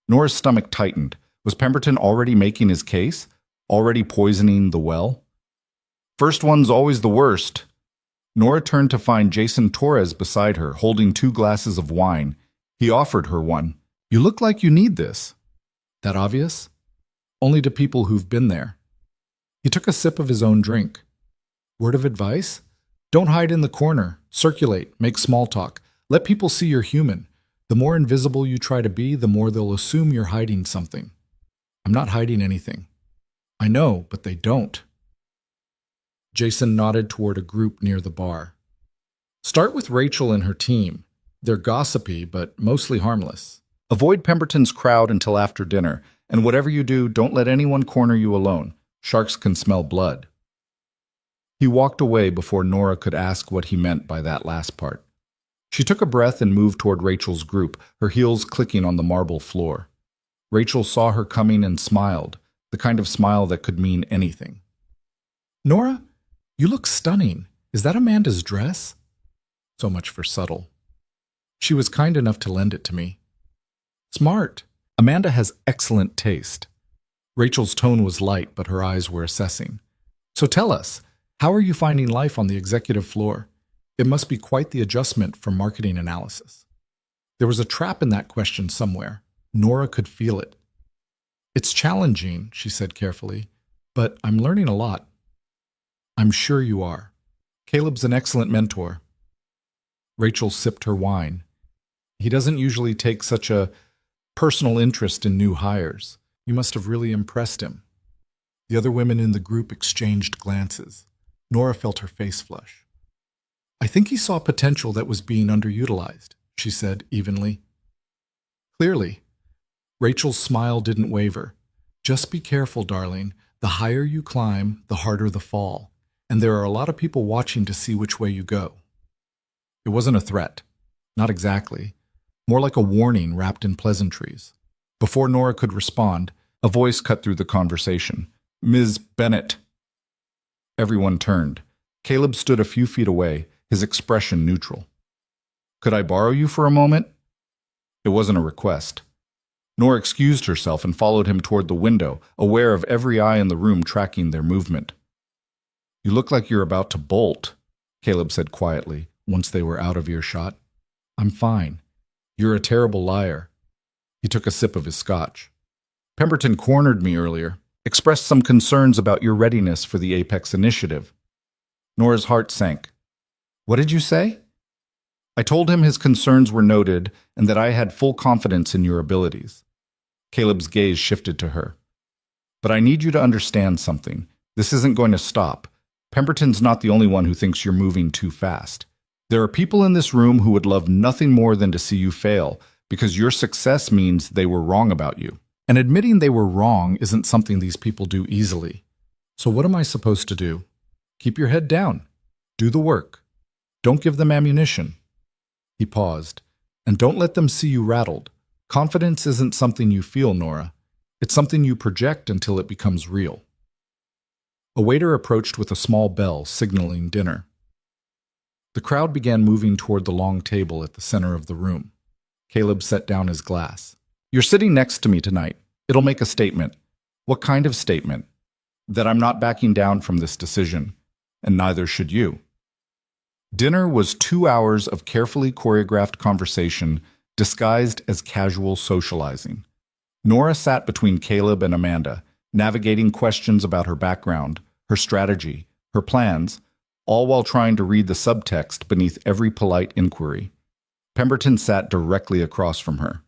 Nora's stomach tightened. Was Pemberton already making his case? Already poisoning the well? First one's always the worst. Nora turned to find Jason Torres beside her, holding 2 glasses of wine. He offered her one. "You look like you need this." That obvious? Only to people who've been there. He took a sip of his own drink. Word of advice? Don't hide in the corner. Circulate. Make small talk. Let people see you're human. The more invisible you try to be, the more they'll assume you're hiding something. I'm not hiding anything. I know, but they don't. Jason nodded toward a group near the bar. Start with Rachel and her team. They're gossipy, but mostly harmless. Avoid Pemberton's crowd until after dinner, and whatever you do, don't let anyone corner you alone. Sharks can smell blood. He walked away before Nora could ask what he meant by that last part. She took a breath and moved toward Rachel's group, her heels clicking on the marble floor. Rachel saw her coming and smiled, the kind of smile that could mean anything. Nora, you look stunning. Is that Amanda's dress? So much for subtle. She was kind enough to lend it to me. Smart. Amanda has excellent taste. Rachel's tone was light, but her eyes were assessing. So tell us, how are you finding life on the executive floor? It must be quite the adjustment from marketing analysis. There was a trap in that question somewhere. Nora could feel it. It's challenging, she said carefully, but I'm learning a lot. I'm sure you are. Caleb's an excellent mentor. Rachel sipped her wine. He doesn't usually take such a personal interest in new hires. You must have really impressed him. The other women in the group exchanged glances. Nora felt her face flush. I think he saw potential that was being underutilized, she said evenly. Clearly. Rachel's smile didn't waver. Just be careful, darling. The higher you climb, the harder the fall. And there are a lot of people watching to see which way you go. It wasn't a threat. Not exactly. More like a warning wrapped in pleasantries. Before Nora could respond, a voice cut through the conversation. Ms. Bennett. Everyone turned. Caleb stood a few feet away, his expression neutral. Could I borrow you for a moment? It wasn't a request. Nora excused herself and followed him toward the window, aware of every eye in the room tracking their movement. You look like you're about to bolt, Caleb said quietly, once they were out of earshot. I'm fine. You're a terrible liar. He took a sip of his scotch. Pemberton cornered me earlier, expressed some concerns about your readiness for the Apex initiative. Nora's heart sank. What did you say? I told him his concerns were noted and that I had full confidence in your abilities. Caleb's gaze shifted to her. But I need you to understand something. This isn't going to stop. Pemberton's not the only one who thinks you're moving too fast. There are people in this room who would love nothing more than to see you fail, because your success means they were wrong about you. And admitting they were wrong isn't something these people do easily. So what am I supposed to do? Keep your head down. Do the work. Don't give them ammunition. He paused. And don't let them see you rattled. Confidence isn't something you feel, Nora. It's something you project until it becomes real. A waiter approached with a small bell, signaling dinner. The crowd began moving toward the long table at the center of the room. Caleb set down his glass. You're sitting next to me tonight. It'll make a statement. What kind of statement? That I'm not backing down from this decision, and neither should you. Dinner was 2 hours of carefully choreographed conversation disguised as casual socializing. Nora sat between Caleb and Amanda, navigating questions about her background, her strategy, her plans, all while trying to read the subtext beneath every polite inquiry. Pemberton sat directly across from her.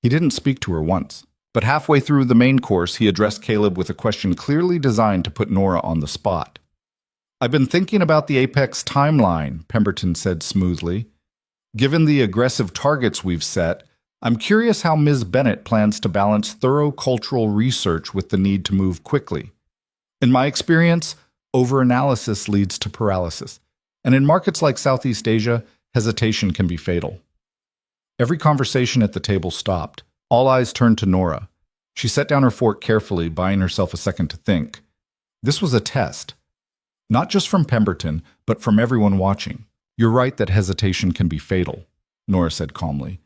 He didn't speak to her once, but halfway through the main course, he addressed Caleb with a question clearly designed to put Nora on the spot. "I've been thinking about the Apex timeline," Pemberton said smoothly. "Given the aggressive targets we've set, I'm curious how Ms. Bennett plans to balance thorough cultural research with the need to move quickly. In my experience, overanalysis leads to paralysis, and in markets like Southeast Asia, hesitation can be fatal." Every conversation at the table stopped. All eyes turned to Nora. She set down her fork carefully, buying herself a second to think. This was a test. Not just from Pemberton, but from everyone watching. "You're right that hesitation can be fatal," Nora said calmly.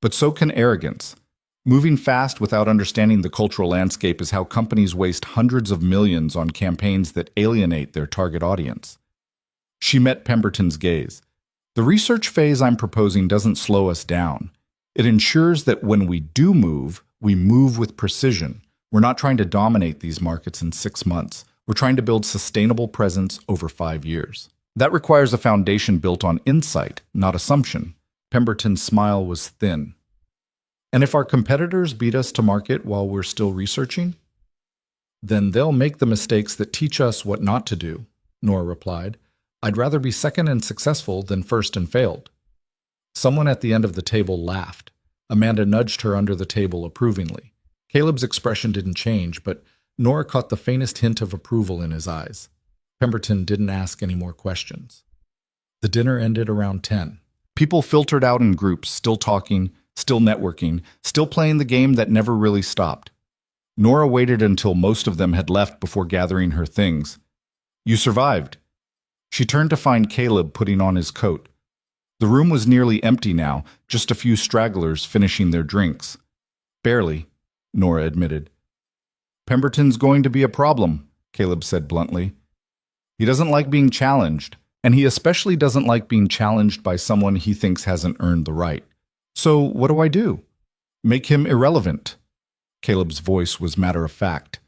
"But so can arrogance. Moving fast without understanding the cultural landscape is how companies waste hundreds of millions on campaigns that alienate their target audience." She met Pemberton's gaze. "The research phase I'm proposing doesn't slow us down. It ensures that when we do move, we move with precision. We're not trying to dominate these markets in 6 months. We're trying to build sustainable presence over 5 years. That requires a foundation built on insight, not assumption." Pemberton's smile was thin. "And if our competitors beat us to market while we're still researching?" "Then they'll make the mistakes that teach us what not to do," Nora replied. "I'd rather be second and successful than first and failed." Someone at the end of the table laughed. Amanda nudged her under the table approvingly. Caleb's expression didn't change, but Nora caught the faintest hint of approval in his eyes. Pemberton didn't ask any more questions. The dinner ended around 10. People filtered out in groups, still talking, still networking, still playing the game that never really stopped. Nora waited until most of them had left before gathering her things. "You survived." She turned to find Caleb putting on his coat. The room was nearly empty now, just a few stragglers finishing their drinks. "Barely," Nora admitted. "Pemberton's going to be a problem," Caleb said bluntly. "He doesn't like being challenged, and he especially doesn't like being challenged by someone he thinks hasn't earned the right. So what do I do? Make him irrelevant." Caleb's voice was matter-of-fact.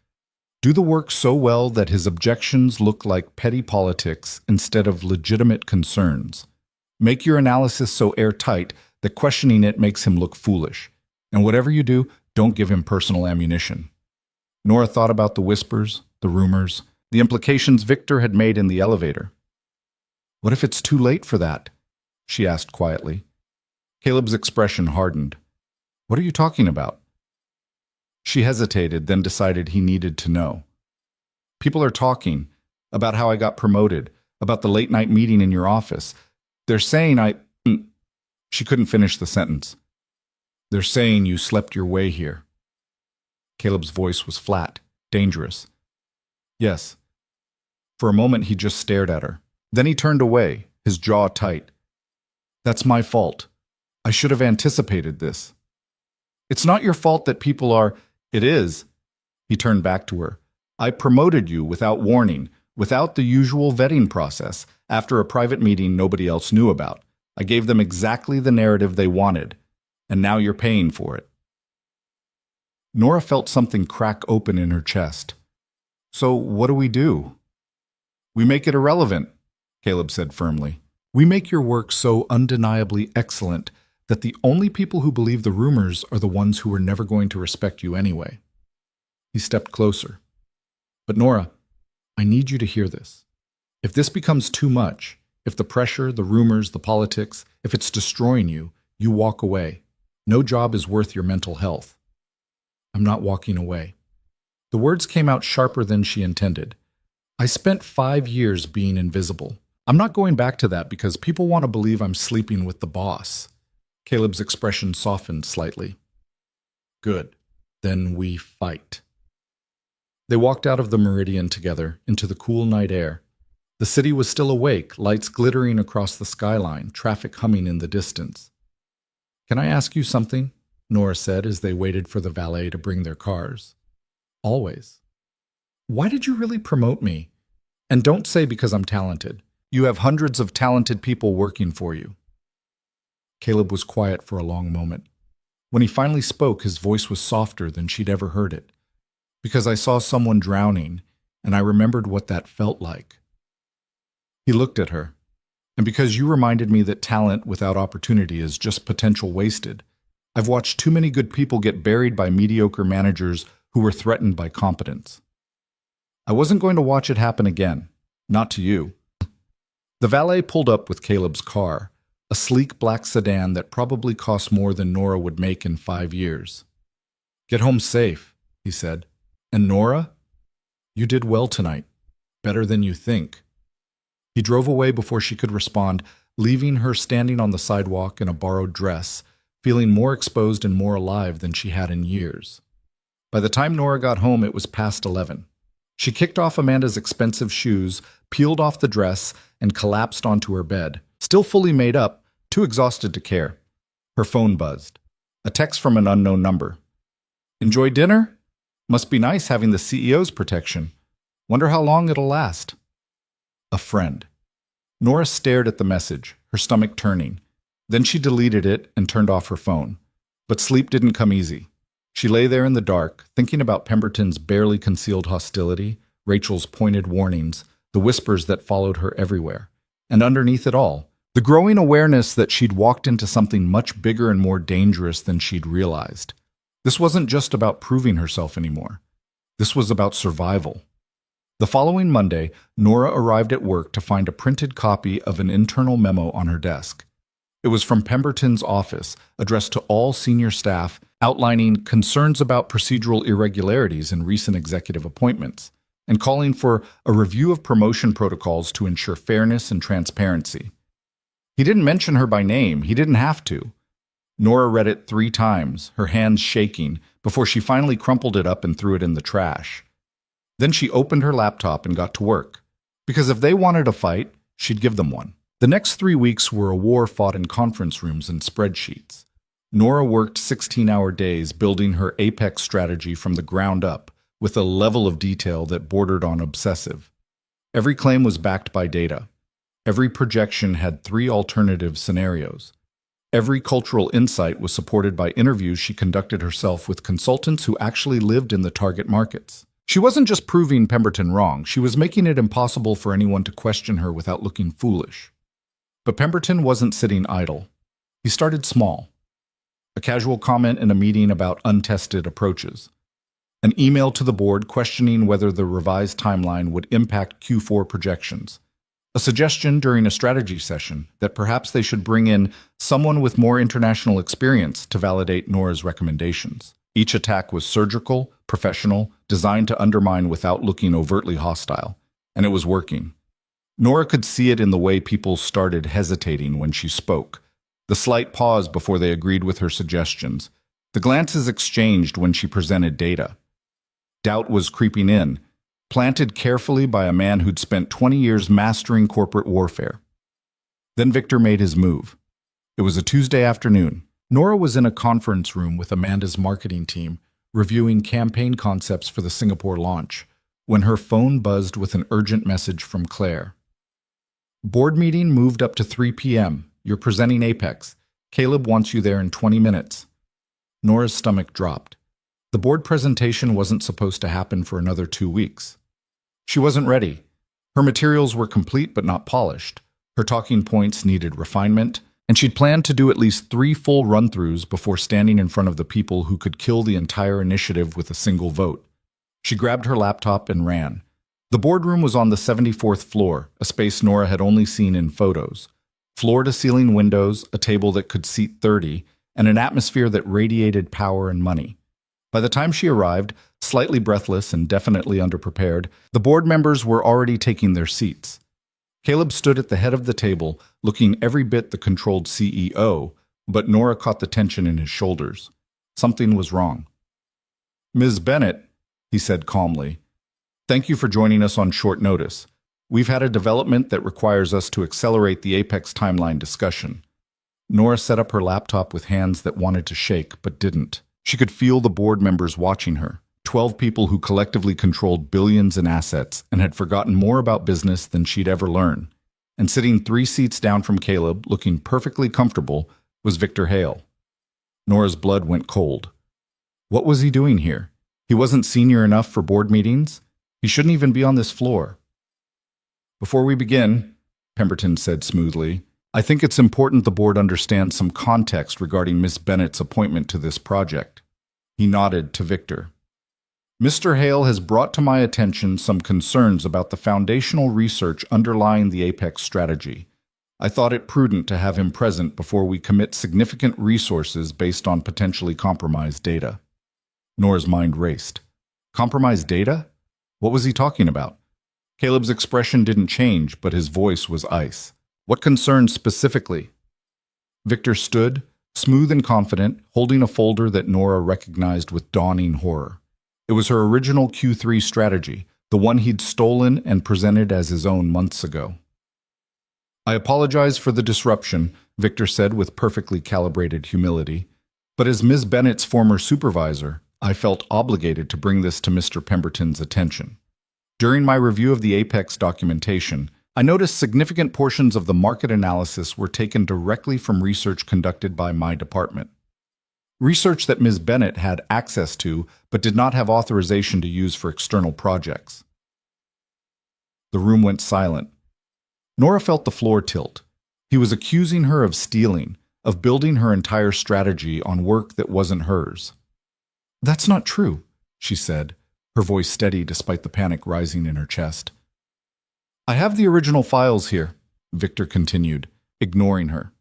"Do the work so well that his objections look like petty politics instead of legitimate concerns. Make your analysis so airtight that questioning it makes him look foolish. And whatever you do, don't give him personal ammunition." Nora thought about the whispers, the rumors, the implications Victor had made in the elevator. "What if it's too late for that?" she asked quietly. Caleb's expression hardened. "What are you talking about?" She hesitated, then decided he needed to know. "People are talking about how I got promoted, about the late-night meeting in your office. They're saying She couldn't finish the sentence. "They're saying you slept your way here." Caleb's voice was flat, dangerous. "Yes." For a moment he just stared at her. Then he turned away, his jaw tight. "That's my fault. I should have anticipated this." "It's not your fault that people are—" "It is." He turned back to her. "I promoted you without warning, without the usual vetting process, after a private meeting nobody else knew about. I gave them exactly the narrative they wanted, and now you're paying for it." Nora felt something crack open in her chest. "So what do we do?" "We make it irrelevant," Caleb said firmly. "We make your work so undeniably excellent that the only people who believe the rumors are the ones who are never going to respect you anyway." He stepped closer. "But Nora, I need you to hear this. If this becomes too much, if the pressure, the rumors, the politics, if it's destroying you, you walk away. No job is worth your mental health." "I'm not walking away." The words came out sharper than she intended. "I spent 5 years being invisible. I'm not going back to that because people want to believe I'm sleeping with the boss." Caleb's expression softened slightly. "Good. Then we fight." They walked out of the Meridian together, into the cool night air. The city was still awake, lights glittering across the skyline, traffic humming in the distance. "Can I ask you something?" Nora said as they waited for the valet to bring their cars. "Always." "Why did you really promote me? And don't say because I'm talented. You have hundreds of talented people working for you." Caleb was quiet for a long moment. When he finally spoke, his voice was softer than she'd ever heard it. "Because I saw someone drowning, and I remembered what that felt like." He looked at her. "And because you reminded me that talent without opportunity is just potential wasted. I've watched too many good people get buried by mediocre managers who were threatened by competence. I wasn't going to watch it happen again. Not to you. The valet pulled up with Caleb's car, a sleek black sedan that probably cost more than Nora would make in 5 years. "Get home safe," he said. "And Nora? You did well tonight. Better than you think." He drove away before she could respond, leaving her standing on the sidewalk in a borrowed dress, feeling more exposed and more alive than she had in years. By the time Nora got home, it was past 11. She kicked off Amanda's expensive shoes, peeled off the dress, and collapsed onto her bed, still fully made up, too exhausted to care. Her phone buzzed. A text from an unknown number. "Enjoy dinner? Must be nice having the CEO's protection. Wonder how long it'll last." A friend. Nora stared at the message, her stomach turning. Then she deleted it and turned off her phone. But sleep didn't come easy. She lay there in the dark, thinking about Pemberton's barely concealed hostility, Rachel's pointed warnings, the whispers that followed her everywhere. And underneath it all, the growing awareness that she'd walked into something much bigger and more dangerous than she'd realized. This wasn't just about proving herself anymore. This was about survival. The following Monday, Nora arrived at work to find a printed copy of an internal memo on her desk. It was from Pemberton's office, addressed to all senior staff, outlining concerns about procedural irregularities in recent executive appointments, and calling for a review of promotion protocols to ensure fairness and transparency. He didn't mention her by name. He didn't have to. Nora read it 3 times, her hands shaking, before she finally crumpled it up and threw it in the trash. Then she opened her laptop and got to work, because if they wanted a fight, she'd give them one. The next 3 weeks were a war fought in conference rooms and spreadsheets. Nora worked 16-hour days building her Apex strategy from the ground up, with a level of detail that bordered on obsessive. Every claim was backed by data. Every projection had 3 alternative scenarios. Every cultural insight was supported by interviews she conducted herself with consultants who actually lived in the target markets. She wasn't just proving Pemberton wrong, she was making it impossible for anyone to question her without looking foolish. But Pemberton wasn't sitting idle. He started small. A casual comment in a meeting about untested approaches. An email to the board questioning whether the revised timeline would impact Q4 projections. A suggestion during a strategy session that perhaps they should bring in someone with more international experience to validate Nora's recommendations. Each attack was surgical, professional, designed to undermine without looking overtly hostile. And it was working. Nora could see it in the way people started hesitating when she spoke. The slight pause before they agreed with her suggestions. The glances exchanged when she presented data. Doubt was creeping in, planted carefully by a man who'd spent 20 years mastering corporate warfare. Then Victor made his move. It was a Tuesday afternoon. Nora was in a conference room with Amanda's marketing team, reviewing campaign concepts for the Singapore launch, when her phone buzzed with an urgent message from Claire. "Board meeting moved up to 3 p.m. You're presenting Apex. Caleb wants you there in 20 minutes. Nora's stomach dropped. The board presentation wasn't supposed to happen for another 2 weeks. She wasn't ready. Her materials were complete but not polished. Her talking points needed refinement, and she'd planned to do at least 3 full run-throughs before standing in front of the people who could kill the entire initiative with a single vote. She grabbed her laptop and ran. The boardroom was on the 74th floor, a space Nora had only seen in photos. Floor-to-ceiling windows, a table that could seat 30, and an atmosphere that radiated power and money. By the time she arrived, slightly breathless and definitely underprepared, the board members were already taking their seats. Caleb stood at the head of the table, looking every bit the controlled CEO, but Nora caught the tension in his shoulders. Something was wrong. "Ms. Bennett," he said calmly, "thank you for joining us on short notice. We've had a development that requires us to accelerate the Apex timeline discussion." Nora set up her laptop with hands that wanted to shake but didn't. She could feel the board members watching her, 12 people who collectively controlled billions in assets and had forgotten more about business than she'd ever learn. And sitting 3 seats down from Caleb, looking perfectly comfortable, was Victor Hale. Nora's blood went cold. What was he doing here? He wasn't senior enough for board meetings. He shouldn't even be on this floor. "Before we begin," Pemberton said smoothly, I think it's important the board understands some context regarding Miss Bennett's appointment to this project. He nodded to Victor. Mr. Hale has brought to my attention some concerns about the foundational research underlying the Apex strategy. I thought it prudent to have him present before we commit significant resources based on potentially compromised data. Nora's mind raced. Compromised data? What was he talking about? Caleb's expression didn't change, but his voice was ice. What concerns specifically? Victor stood, smooth and confident, holding a folder that Nora recognized with dawning horror. It was her original Q3 strategy, the one he'd stolen and presented as his own months ago. I apologize for the disruption, Victor said with perfectly calibrated humility, but as Ms. Bennett's former supervisor, I felt obligated to bring this to Mr. Pemberton's attention. During my review of the Apex documentation, I noticed significant portions of the market analysis were taken directly from research conducted by my department. Research that Ms. Bennett had access to, but did not have authorization to use for external projects. The room went silent. Nora felt the floor tilt. He was accusing her of stealing, of building her entire strategy on work that wasn't hers. That's not true, she said, her voice steady despite the panic rising in her chest. I have the original files here, Victor continued, ignoring her.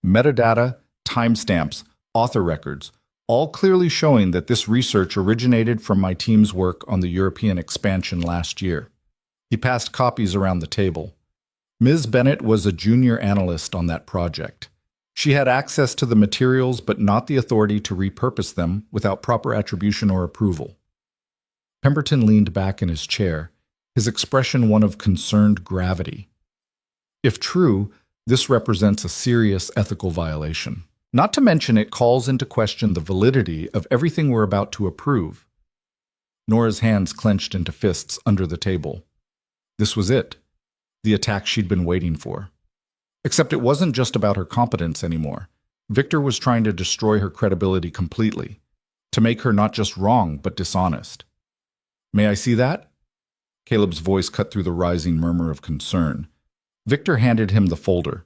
Metadata, timestamps, author records, all clearly showing that this research originated from my team's work on the European expansion last year. He passed copies around the table. Ms. Bennett was a junior analyst on that project. She had access to the materials but not the authority to repurpose them without proper attribution or approval. Pemberton leaned back in his chair, his expression one of concerned gravity. If true, this represents a serious ethical violation. Not to mention it calls into question the validity of everything we're about to approve. Nora's hands clenched into fists under the table. This was it, the attack she'd been waiting for. Except it wasn't just about her competence anymore. Victor was trying to destroy her credibility completely, to make her not just wrong, but dishonest. May I see that? Caleb's voice cut through the rising murmur of concern. Victor handed him the folder.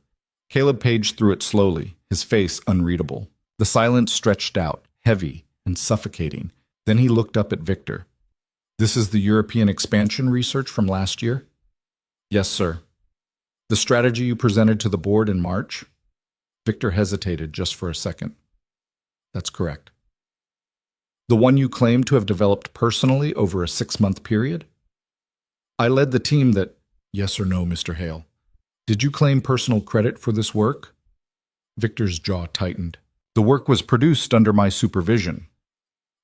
Caleb paged through it slowly, his face unreadable. The silence stretched out, heavy and suffocating. Then he looked up at Victor. This is the European expansion research from last year? Yes, sir. The strategy you presented to the board in March? Victor hesitated just for a second. That's correct. The one you claim to have developed personally over a 6-month period? I led the team that... Yes or no, Mr. Hale? Did you claim personal credit for this work? Victor's jaw tightened. The work was produced under my supervision.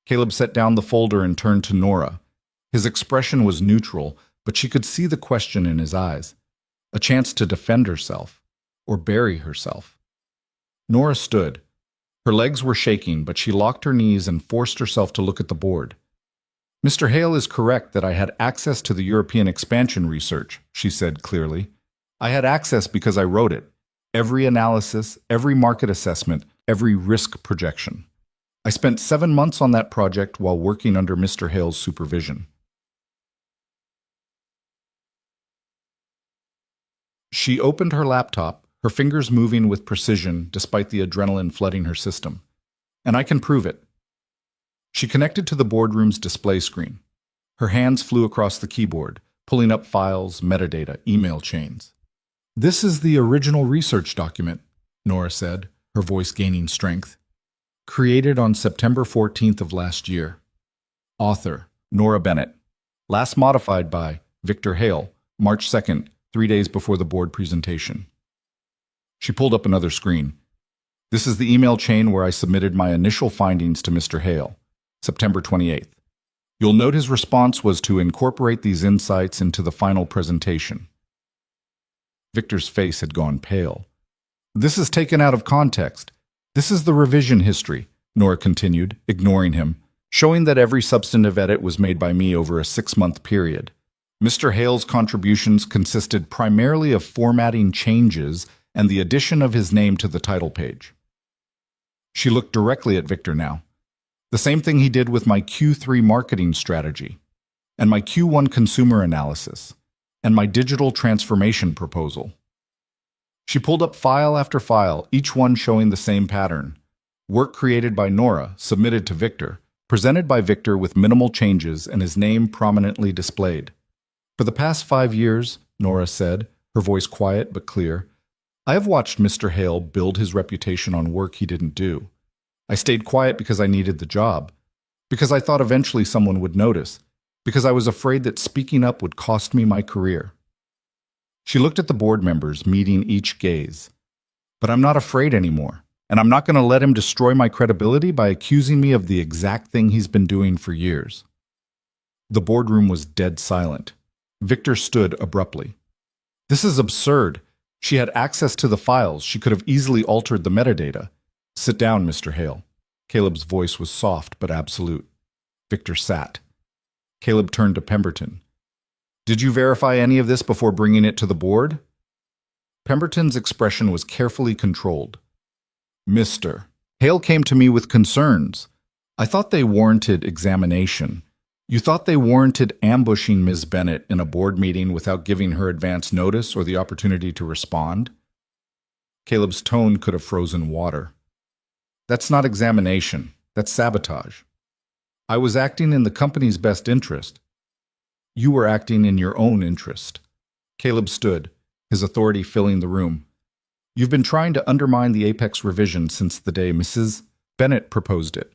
Caleb set down the folder and turned to Nora. His expression was neutral, but she could see the question in his eyes. A chance to defend herself, or bury herself. Nora stood. Her legs were shaking, but she locked her knees and forced herself to look at the board. Mr. Hale is correct that I had access to the European expansion research, she said clearly. I had access because I wrote it. Every analysis, every market assessment, every risk projection. I spent 7 months on that project while working under Mr. Hale's supervision. She opened her laptop, her fingers moving with precision despite the adrenaline flooding her system. And I can prove it. She connected to the boardroom's display screen. Her hands flew across the keyboard, pulling up files, metadata, email chains. This is the original research document, Nora said, her voice gaining strength. Created on September 14th of last year. Author, Nora Bennett. Last modified by Victor Hale, March 2nd, 3 days before the board presentation. She pulled up another screen. This is the email chain where I submitted my initial findings to Mr. Hale, September 28th. You'll note his response was to incorporate these insights into the final presentation. Victor's face had gone pale. This is taken out of context. This is the revision history, Nora continued, ignoring him, showing that every substantive edit was made by me over a 6-month period. Mr. Hale's contributions consisted primarily of formatting changes and the addition of his name to the title page. She looked directly at Victor now. The same thing he did with my Q3 marketing strategy, and my Q1 consumer analysis, and my digital transformation proposal. She pulled up file after file, each one showing the same pattern. Work created by Nora, submitted to Victor, presented by Victor with minimal changes and his name prominently displayed. For the past 5 years, Nora said, her voice quiet but clear, I have watched Mr. Hale build his reputation on work he didn't do. I stayed quiet because I needed the job, because I thought eventually someone would notice, because I was afraid that speaking up would cost me my career. She looked at the board members, meeting each gaze. But I'm not afraid anymore, and I'm not going to let him destroy my credibility by accusing me of the exact thing he's been doing for years. The boardroom was dead silent. Victor stood abruptly. This is absurd. She had access to the files. She could have easily altered the metadata. Sit down, Mr. Hale. Caleb's voice was soft but absolute. Victor sat. Caleb turned to Pemberton. Did you verify any of this before bringing it to the board? Pemberton's expression was carefully controlled. Mr. Hale came to me with concerns. I thought they warranted examination. You thought they warranted ambushing Ms. Bennett in a board meeting without giving her advance notice or the opportunity to respond? Caleb's tone could have frozen water. That's not examination. That's sabotage. I was acting in the company's best interest. You were acting in your own interest. Caleb stood, his authority filling the room. You've been trying to undermine the Apex revision since the day Mrs. Bennett proposed it.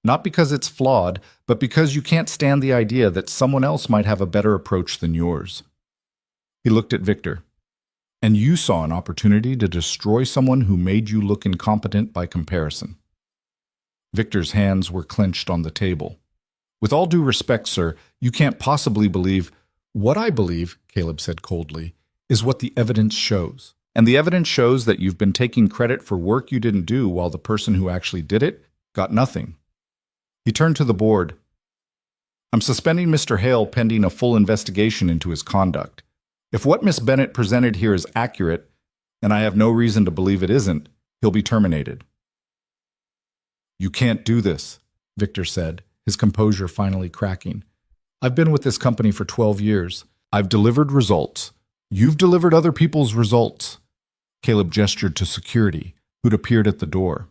Not because it's flawed, but because you can't stand the idea that someone else might have a better approach than yours. He looked at Victor. And you saw an opportunity to destroy someone who made you look incompetent by comparison. Victor's hands were clenched on the table. With all due respect, sir, you can't possibly believe— What I believe, Caleb said coldly, is what the evidence shows. And the evidence shows that you've been taking credit for work you didn't do while the person who actually did it got nothing. He turned to the board. I'm suspending Mr. Hale pending a full investigation into his conduct. If what Miss Bennett presented here is accurate, and I have no reason to believe it isn't, he'll be terminated. You can't do this, Victor said, his composure finally cracking. I've been with this company for 12 years. I've delivered results. You've delivered other people's results. Caleb gestured to security, who'd appeared at the door.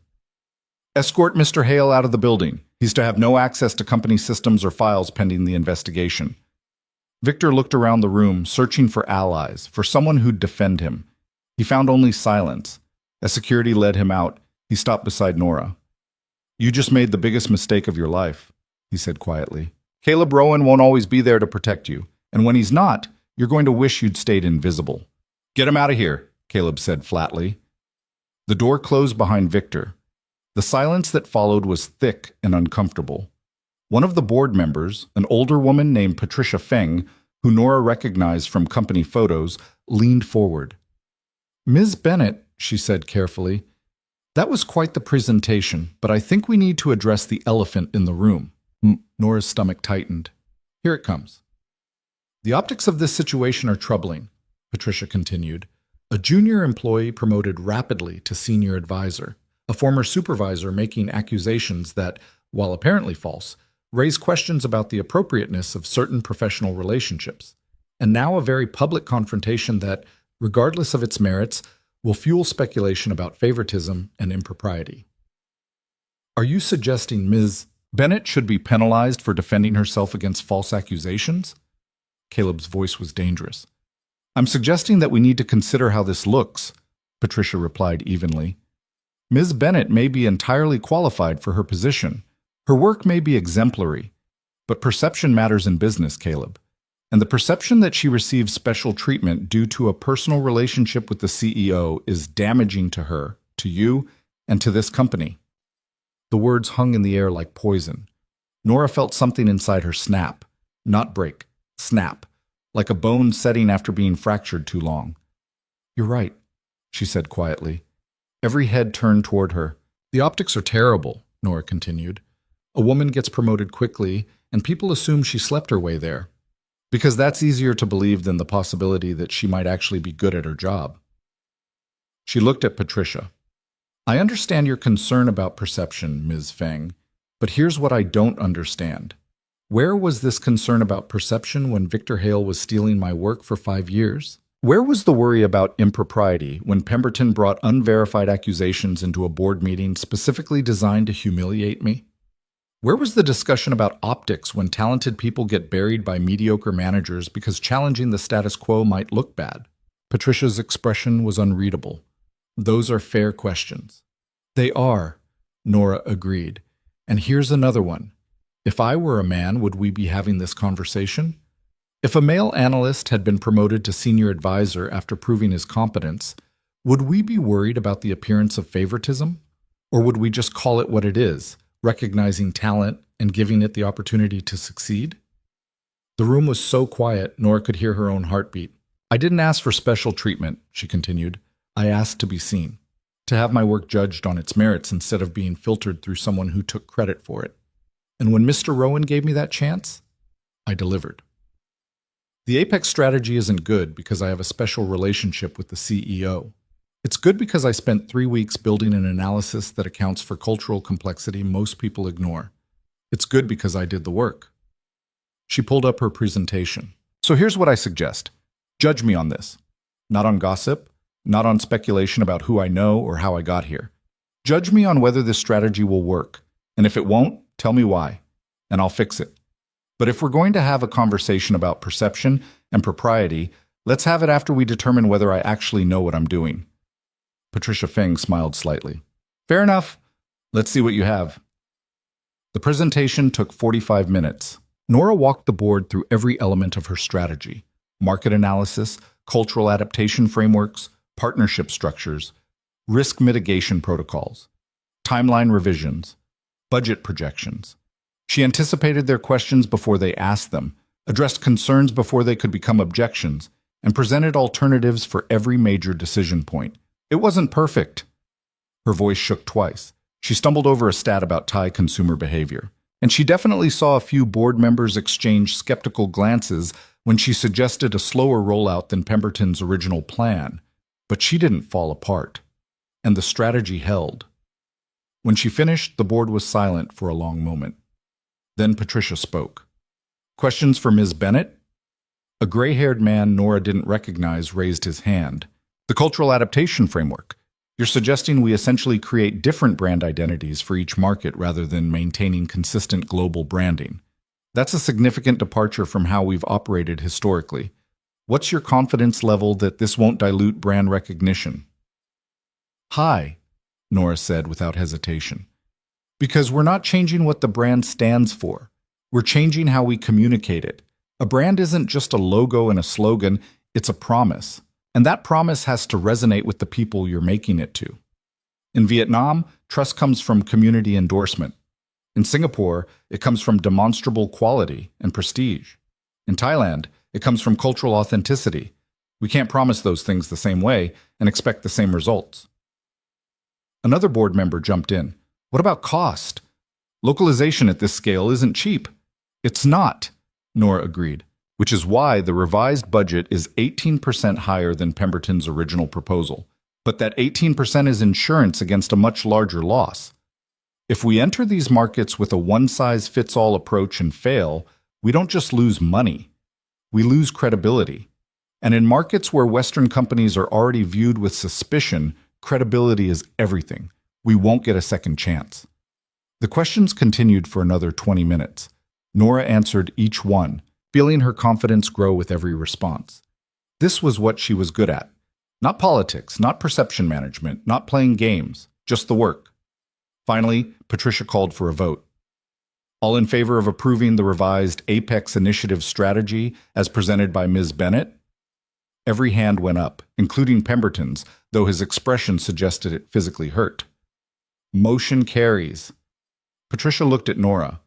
Escort Mr. Hale out of the building. He's to have no access to company systems or files pending the investigation. Victor looked around the room, searching for allies, for someone who'd defend him. He found only silence. As security led him out, he stopped beside Nora. You just made the biggest mistake of your life, he said quietly. Caleb Rowan won't always be there to protect you, and when he's not, you're going to wish you'd stayed invisible. Get him out of here, Caleb said flatly. The door closed behind Victor. The silence that followed was thick and uncomfortable. One of the board members, an older woman named Patricia Feng, who Nora recognized from company photos, leaned forward. Ms. Bennett, she said carefully, that was quite the presentation, but I think we need to address the elephant in the room. Nora's stomach tightened. Here it comes. The optics of this situation are troubling, Patricia continued. A junior employee promoted rapidly to senior advisor, a former supervisor making accusations that, while apparently false, raise questions about the appropriateness of certain professional relationships, and now a very public confrontation that, regardless of its merits, will fuel speculation about favoritism and impropriety. Are you suggesting Ms. Bennett should be penalized for defending herself against false accusations? Caleb's voice was dangerous. I'm suggesting that we need to consider how this looks, Patricia replied evenly. Ms. Bennett may be entirely qualified for her position. Her work may be exemplary, but perception matters in business, Caleb. And the perception that she receives special treatment due to a personal relationship with the CEO is damaging to her, to you, and to this company. The words hung in the air like poison. Nora felt something inside her snap, not break, snap, like a bone setting after being fractured too long. You're right, she said quietly. Every head turned toward her. The optics are terrible, Nora continued. A woman gets promoted quickly, and people assume she slept her way there, because that's easier to believe than the possibility that she might actually be good at her job. She looked at Patricia. I understand your concern about perception, Ms. Feng, but here's what I don't understand. Where was this concern about perception when Victor Hale was stealing my work for 5 years? Where was the worry about impropriety when Pemberton brought unverified accusations into a board meeting specifically designed to humiliate me? Where was the discussion about optics when talented people get buried by mediocre managers because challenging the status quo might look bad? Patricia's expression was unreadable. Those are fair questions. They are, Nora agreed. And here's another one. If I were a man, would we be having this conversation? If a male analyst had been promoted to senior advisor after proving his competence, would we be worried about the appearance of favoritism? Or would we just call it what it is, recognizing talent and giving it the opportunity to succeed? The room was so quiet, Nora could hear her own heartbeat. I didn't ask for special treatment, she continued. I asked to be seen, to have my work judged on its merits instead of being filtered through someone who took credit for it. And when Mr. Rowan gave me that chance, I delivered. The Apex strategy isn't good because I have a special relationship with the CEO. It's good because I spent 3 weeks building an analysis that accounts for cultural complexity most people ignore. It's good because I did the work. She pulled up her presentation. So here's what I suggest. Judge me on this. Not on gossip, not on speculation about who I know or how I got here. Judge me on whether this strategy will work. And if it won't, tell me why, and I'll fix it. But if we're going to have a conversation about perception and propriety, let's have it after we determine whether I actually know what I'm doing. Patricia Feng smiled slightly. Fair enough. Let's see what you have. The presentation took 45 minutes. Nora walked the board through every element of her strategy: market analysis, cultural adaptation frameworks, partnership structures, risk mitigation protocols, timeline revisions, budget projections. She anticipated their questions before they asked them, addressed concerns before they could become objections, and presented alternatives for every major decision point. It wasn't perfect. Her voice shook twice. She stumbled over a stat about Thai consumer behavior. And she definitely saw a few board members exchange skeptical glances when she suggested a slower rollout than Pemberton's original plan. But she didn't fall apart. And the strategy held. When she finished, the board was silent for a long moment. Then Patricia spoke. Questions for Ms. Bennett? A gray-haired man Nora didn't recognize raised his hand. The cultural adaptation framework. You're suggesting we essentially create different brand identities for each market rather than maintaining consistent global branding. That's a significant departure from how we've operated historically. What's your confidence level that this won't dilute brand recognition? High, Nora said without hesitation. Because we're not changing what the brand stands for. We're changing how we communicate it. A brand isn't just a logo and a slogan, it's a promise. And that promise has to resonate with the people you're making it to. In Vietnam, trust comes from community endorsement. In Singapore, it comes from demonstrable quality and prestige. In Thailand, it comes from cultural authenticity. We can't promise those things the same way and expect the same results. Another board member jumped in. What about cost? Localization at this scale isn't cheap. It's not, Nora agreed, which is why the revised budget is 18% higher than Pemberton's original proposal. But that 18% is insurance against a much larger loss. If we enter these markets with a one-size-fits-all approach and fail, we don't just lose money. We lose credibility. And in markets where Western companies are already viewed with suspicion, credibility is everything. We won't get a second chance. The questions continued for another 20 minutes. Nora answered each one, feeling her confidence grow with every response. This was what she was good at. Not politics, not perception management, not playing games, just the work. Finally, Patricia called for a vote. All in favor of approving the revised Apex Initiative strategy as presented by Ms. Bennett? Every hand went up, including Pemberton's, though his expression suggested it physically hurt. Motion carries. Patricia looked at Nora.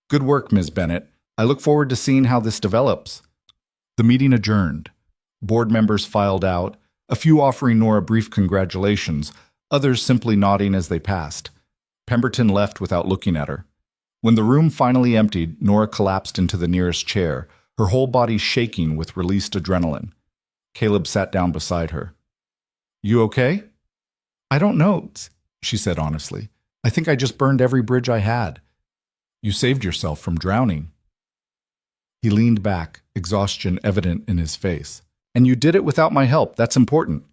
Good work, Ms. Bennett. I look forward to seeing how this develops. The meeting adjourned. Board members filed out, a few offering Nora brief congratulations, others simply nodding as they passed. Pemberton left without looking at her. When the room finally emptied, Nora collapsed into the nearest chair, her whole body shaking with released adrenaline. Caleb sat down beside her. You okay? I don't know, she said honestly. I think I just burned every bridge I had. You saved yourself from drowning. He leaned back, exhaustion evident in his face. And you did it without my help. That's important.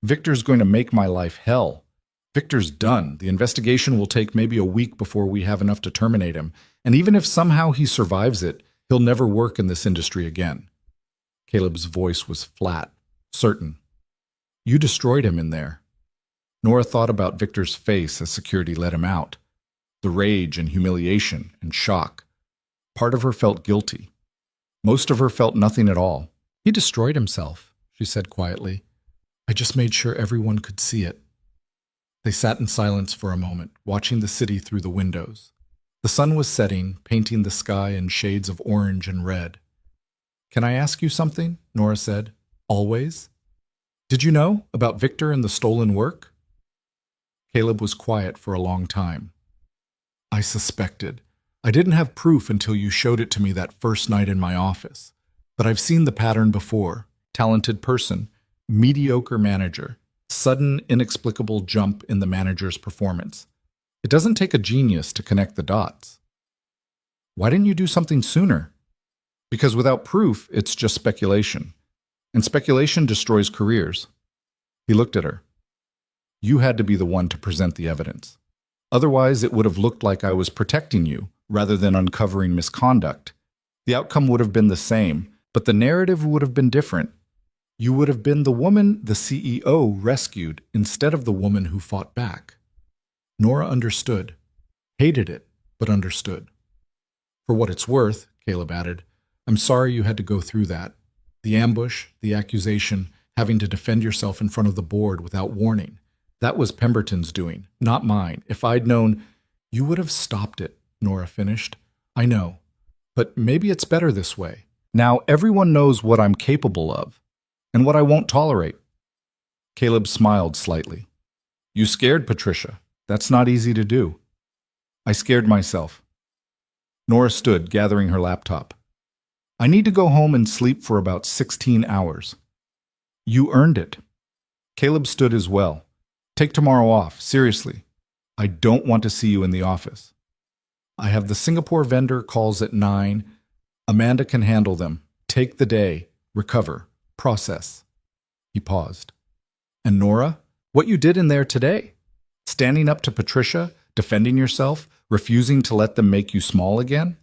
Victor's going to make my life hell. Victor's done. The investigation will take maybe a week before we have enough to terminate him. And even if somehow he survives it, he'll never work in this industry again. Caleb's voice was flat, certain. You destroyed him in there. Nora thought about Victor's face as security let him out. The rage and humiliation and shock. Part of her felt guilty. Most of her felt nothing at all. He destroyed himself, she said quietly. I just made sure everyone could see it. They sat in silence for a moment, watching the city through the windows. The sun was setting, painting the sky in shades of orange and red. Can I ask you something? Nora said. Always? Did you know about Victor and the stolen work? Caleb was quiet for a long time. I suspected. I didn't have proof until you showed it to me that first night in my office. But I've seen the pattern before. Talented person, mediocre manager, sudden inexplicable jump in the manager's performance. It doesn't take a genius to connect the dots. Why didn't you do something sooner? Because without proof, it's just speculation. And speculation destroys careers. He looked at her. You had to be the one to present the evidence. Otherwise, it would have looked like I was protecting you rather than uncovering misconduct. The outcome would have been the same, but the narrative would have been different. You would have been the woman the CEO rescued instead of the woman who fought back. Nora understood. Hated it, but understood. For what it's worth, Caleb added, I'm sorry you had to go through that. The ambush, the accusation, having to defend yourself in front of the board without warning. That was Pemberton's doing, not mine. If I'd known, you would have stopped it, Nora finished. I know, but maybe it's better this way. Now everyone knows what I'm capable of, and what I won't tolerate. Caleb smiled slightly. You scared Patricia. That's not easy to do. I scared myself. Nora stood, gathering her laptop. I need to go home and sleep for about 16 hours. You earned it. Caleb stood as well. Take tomorrow off, seriously. I don't want to see you in the office. I have the Singapore vendor calls at 9. Amanda can handle them. Take the day. Recover. Process. He paused. And Nora, what you did in there today? Standing up to Patricia, defending yourself, refusing to let them make you small again?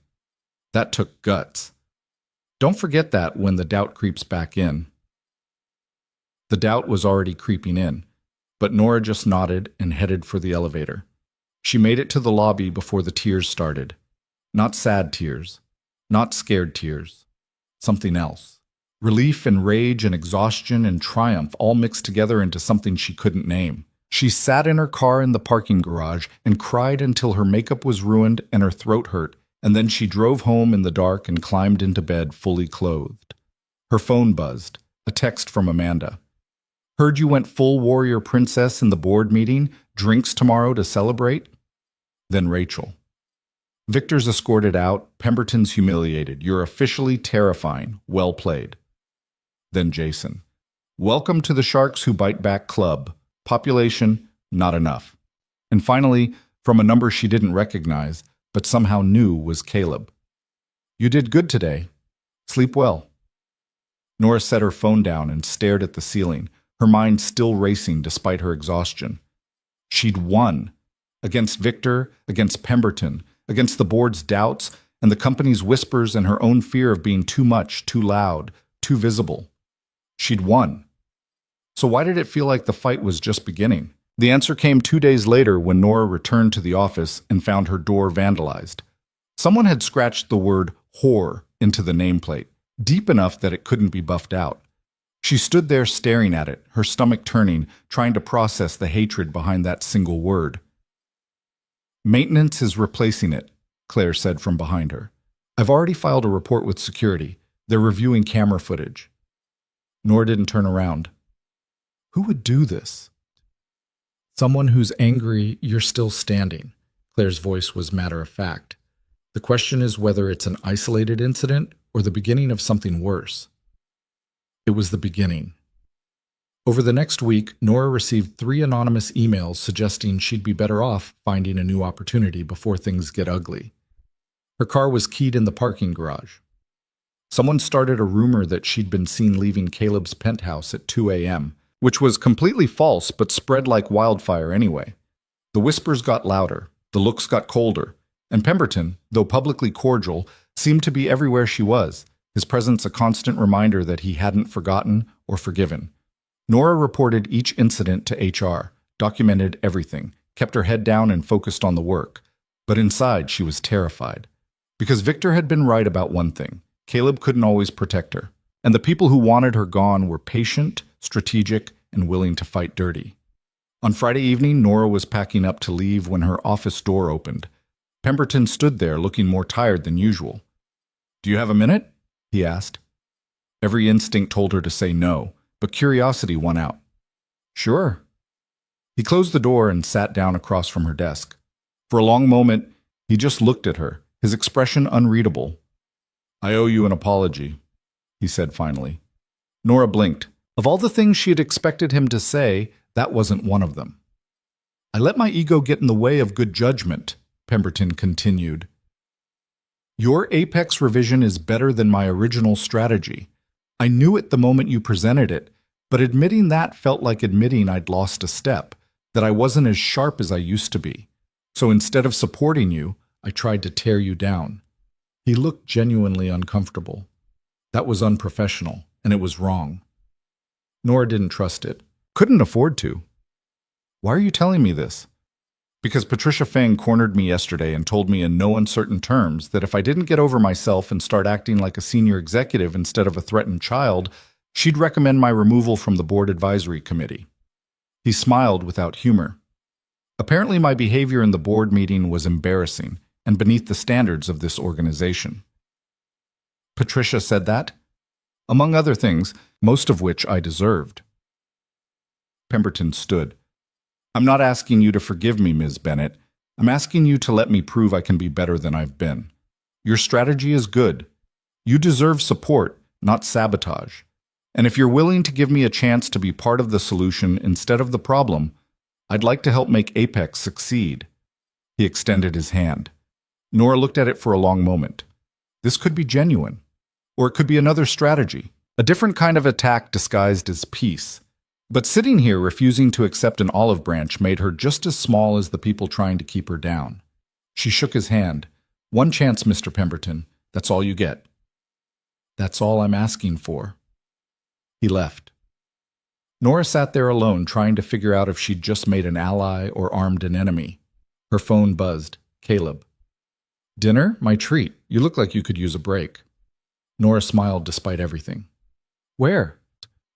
That took guts. Don't forget that when the doubt creeps back in. The doubt was already creeping in, but Nora just nodded and headed for the elevator. She made it to the lobby before the tears started. Not sad tears, not scared tears. Something else. Relief and rage and exhaustion and triumph all mixed together into something she couldn't name. She sat in her car in the parking garage and cried until her makeup was ruined and her throat hurt, and then she drove home in the dark and climbed into bed fully clothed. Her phone buzzed, a text from Amanda. Heard you went full warrior princess in the board meeting, drinks tomorrow to celebrate? Then Rachel. Victor's escorted out, Pemberton's humiliated. You're officially terrifying. Well played. Then Jason. Welcome to the Sharks Who Bite Back Club. Population, not enough. And finally, from a number she didn't recognize, but somehow knew was Caleb. You did good today. Sleep well. Nora set her phone down and stared at the ceiling, her mind still racing despite her exhaustion. She'd won. Against Victor, against Pemberton, against the board's doubts, and the company's whispers and her own fear of being too much, too loud, too visible. She'd won. So why did it feel like the fight was just beginning? The answer came 2 days later when Nora returned to the office and found her door vandalized. Someone had scratched the word whore into the nameplate, deep enough that it couldn't be buffed out. She stood there staring at it, her stomach turning, trying to process the hatred behind that single word. Maintenance is replacing it, Claire said from behind her. I've already filed a report with security. They're reviewing camera footage. Nora didn't turn around. Who would do this? Someone who's angry you're still standing. Claire's voice was matter-of-fact. The question is whether it's an isolated incident or the beginning of something worse. It was the beginning. Over the next week, Nora received 3 anonymous emails suggesting she'd be better off finding a new opportunity before things get ugly. Her car was keyed in the parking garage. Someone started a rumor that she'd been seen leaving Caleb's penthouse at 2 a.m., which was completely false but spread like wildfire anyway. The whispers got louder, the looks got colder, and Pemberton, though publicly cordial, seemed to be everywhere she was, his presence a constant reminder that he hadn't forgotten or forgiven. Nora reported each incident to HR, documented everything, kept her head down and focused on the work. But inside, she was terrified. Because Victor had been right about one thing. Caleb couldn't always protect her, and the people who wanted her gone were patient, strategic, and willing to fight dirty. On Friday evening, Nora was packing up to leave when her office door opened. Pemberton stood there looking more tired than usual. "Do you have a minute?" he asked. Every instinct told her to say no, but curiosity won out. "Sure." He closed the door and sat down across from her desk. For a long moment, he just looked at her, his expression unreadable. "I owe you an apology," he said finally. Nora blinked. Of all the things she had expected him to say, that wasn't one of them. "I let my ego get in the way of good judgment," Pemberton continued. "Your Apex revision is better than my original strategy. I knew it the moment you presented it, but admitting that felt like admitting I'd lost a step, that I wasn't as sharp as I used to be. So instead of supporting you, I tried to tear you down." He looked genuinely uncomfortable. That was unprofessional, and it was wrong. Nora didn't trust it. Couldn't afford to. "Why are you telling me this?" "Because Patricia Fang cornered me yesterday and told me in no uncertain terms that if I didn't get over myself and start acting like a senior executive instead of a threatened child, she'd recommend my removal from the board advisory committee." He smiled without humor. "Apparently my behavior in the board meeting was embarrassing and beneath the standards of this organization." "Patricia said that?" "Among other things, most of which I deserved." Pemberton stood. "I'm not asking you to forgive me, Ms. Bennett. I'm asking you to let me prove I can be better than I've been. Your strategy is good. You deserve support, not sabotage. And if you're willing to give me a chance to be part of the solution instead of the problem, I'd like to help make Apex succeed." He extended his hand. Nora looked at it for a long moment. This could be genuine. Or it could be another strategy, a different kind of attack disguised as peace. But sitting here refusing to accept an olive branch made her just as small as the people trying to keep her down. She shook his hand. "One chance, Mr. Pemberton. That's all you get." "That's all I'm asking for." He left. Nora sat there alone, trying to figure out if she'd just made an ally or armed an enemy. Her phone buzzed. Caleb. "Dinner? My treat. You look like you could use a break." Nora smiled despite everything. "Where?"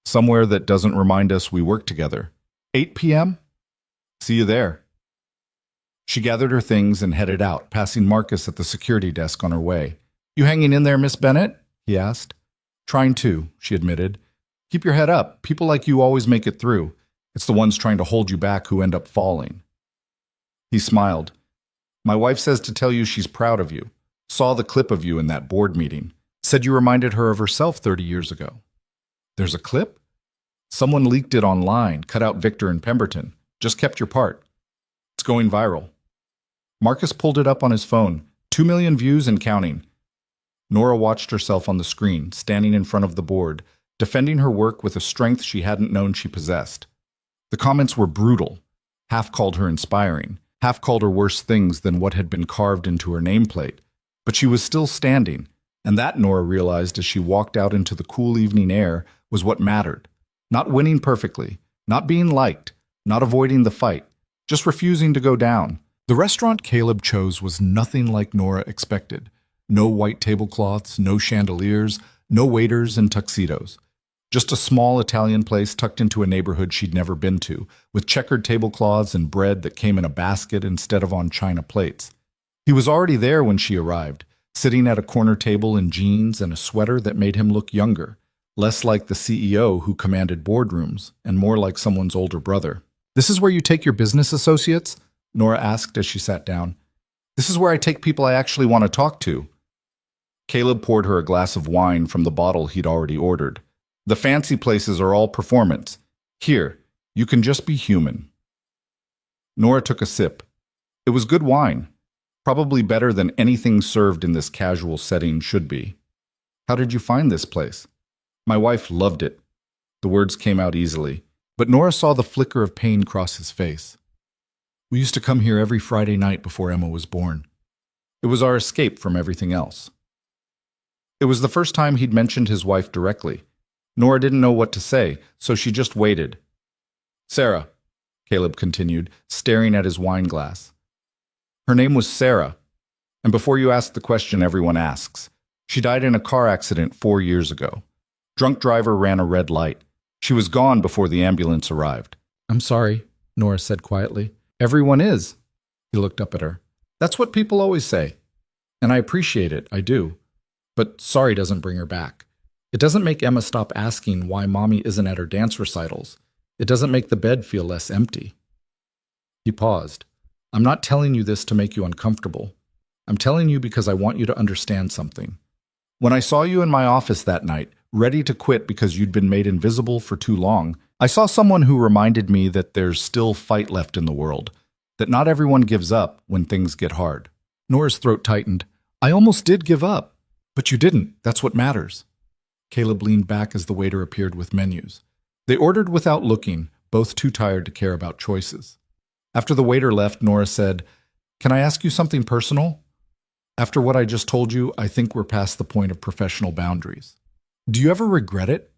"Somewhere that doesn't remind us we work together. 8 p.m.? See you there." She gathered her things and headed out, passing Marcus at the security desk on her way. "You hanging in there, Miss Bennett?" he asked. "Trying to," she admitted. "Keep your head up. People like you always make it through. It's the ones trying to hold you back who end up falling." He smiled. "My wife says to tell you she's proud of you. Saw the clip of you in that board meeting. Said you reminded her of herself 30 years ago." "There's a clip?" "Someone leaked it online, cut out Victor and Pemberton. Just kept your part. It's going viral." Marcus pulled it up on his phone. 2 million views and counting. Nora watched herself on the screen, standing in front of the board, defending her work with a strength she hadn't known she possessed. The comments were brutal. Half called her inspiring, half called her worse things than what had been carved into her nameplate. But she was still standing, and that, Nora realized as she walked out into the cool evening air, was what mattered. Not winning perfectly, not being liked, not avoiding the fight, just refusing to go down. The restaurant Caleb chose was nothing like Nora expected. No white tablecloths, no chandeliers, no waiters in tuxedos. Just a small Italian place tucked into a neighborhood she'd never been to, with checkered tablecloths and bread that came in a basket instead of on china plates. He was already there when she arrived, sitting at a corner table in jeans and a sweater that made him look younger, less like the CEO who commanded boardrooms, and more like someone's older brother. "This is where you take your business associates?" Nora asked as she sat down. "This is where I take people I actually want to talk to." Caleb poured her a glass of wine from the bottle he'd already ordered. "The fancy places are all performance. Here, you can just be human." Nora took a sip. It was good wine, probably better than anything served in this casual setting should be. How did you find this place? My wife loved it. The words came out easily, but Nora saw the flicker of pain cross his face. We used to come here every Friday night before Emma was born. It was our escape from everything else. It was the first time he'd mentioned his wife directly. Nora didn't know what to say, so she just waited. Sarah, Caleb continued, staring at his wine glass. Her name was Sarah, and before you ask the question everyone asks, she died in a car accident 4 years ago. Drunk driver ran a red light. She was gone before the ambulance arrived. I'm sorry, Nora said quietly. Everyone is. He looked up at her. That's what people always say. And I appreciate it, I do. But sorry doesn't bring her back. It doesn't make Emma stop asking why Mommy isn't at her dance recitals. It doesn't make the bed feel less empty. He paused. I'm not telling you this to make you uncomfortable. I'm telling you because I want you to understand something. When I saw you in my office that night, ready to quit because you'd been made invisible for too long, I saw someone who reminded me that there's still fight left in the world, that not everyone gives up when things get hard. Nora's throat tightened. I almost did give up. But you didn't. That's what matters. Caleb leaned back as the waiter appeared with menus. They ordered without looking, both too tired to care about choices. After the waiter left, Nora said, Can I ask you something personal? After what I just told you, I think we're past the point of professional boundaries. Do you ever regret it?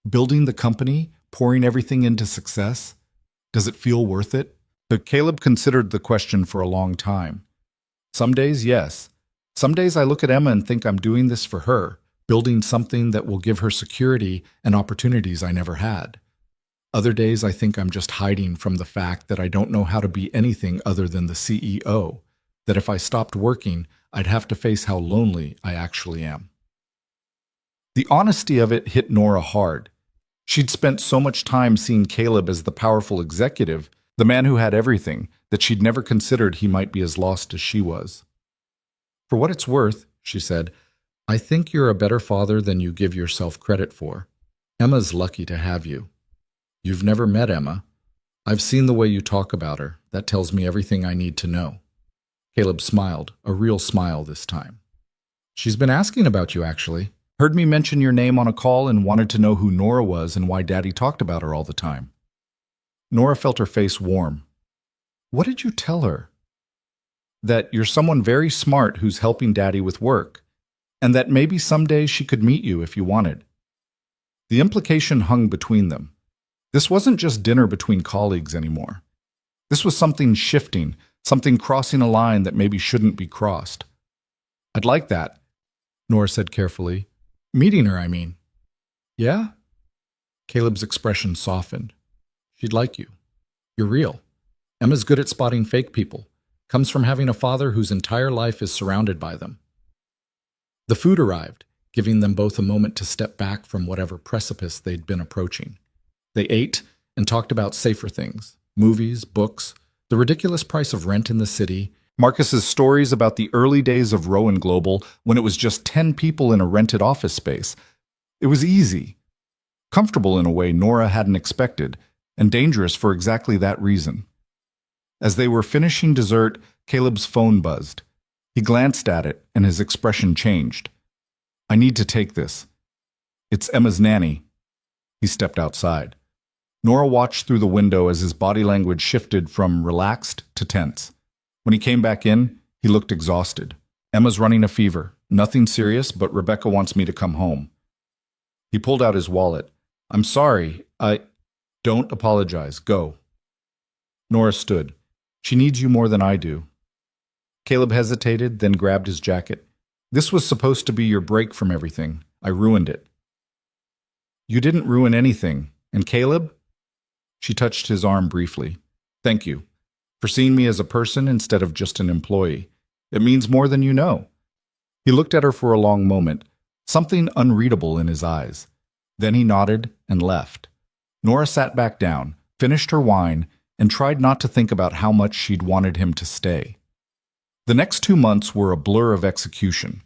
Building the company, pouring everything into success? Does it feel worth it? But Caleb considered the question for a long time. Some days, yes. Some days I look at Emma and think I'm doing this for her, building something that will give her security and opportunities I never had. Other days I think I'm just hiding from the fact that I don't know how to be anything other than the CEO, that if I stopped working, I'd have to face how lonely I actually am. The honesty of it hit Nora hard. She'd spent so much time seeing Caleb as the powerful executive, the man who had everything, that she'd never considered he might be as lost as she was. For what it's worth, she said, I think you're a better father than you give yourself credit for. Emma's lucky to have you. You've never met Emma. I've seen the way you talk about her. That tells me everything I need to know. Caleb smiled, a real smile this time. She's been asking about you, actually. Heard me mention your name on a call and wanted to know who Nora was and why Daddy talked about her all the time. Nora felt her face warm. What did you tell her? That you're someone very smart who's helping Daddy with work, and that maybe someday she could meet you if you wanted. The implication hung between them. This wasn't just dinner between colleagues anymore. This was something shifting, something crossing a line that maybe shouldn't be crossed. I'd like that, Nora said carefully. Meeting her, I mean. Yeah? Caleb's expression softened. She'd like you. You're real. Emma's good at spotting fake people. Comes from having a father whose entire life is surrounded by them. The food arrived, giving them both a moment to step back from whatever precipice they'd been approaching. They ate and talked about safer things, movies, books, the ridiculous price of rent in the city, Marcus's stories about the early days of Rowan Global when it was just 10 people in a rented office space. It was easy, comfortable in a way Nora hadn't expected, and dangerous for exactly that reason. As they were finishing dessert, Caleb's phone buzzed. He glanced at it, and his expression changed. I need to take this. It's Emma's nanny. He stepped outside. Nora watched through the window as his body language shifted from relaxed to tense. When he came back in, he looked exhausted. Emma's running a fever. Nothing serious, but Rebecca wants me to come home. He pulled out his wallet. I'm sorry. Don't apologize. Go. Nora stood. She needs you more than I do. Caleb hesitated, then grabbed his jacket. This was supposed to be your break from everything. I ruined it. You didn't ruin anything. And Caleb? She touched his arm briefly. Thank you for seeing me as a person instead of just an employee. It means more than you know. He looked at her for a long moment, something unreadable in his eyes. Then he nodded and left. Nora sat back down, finished her wine, and tried not to think about how much she'd wanted him to stay. The next 2 months were a blur of execution.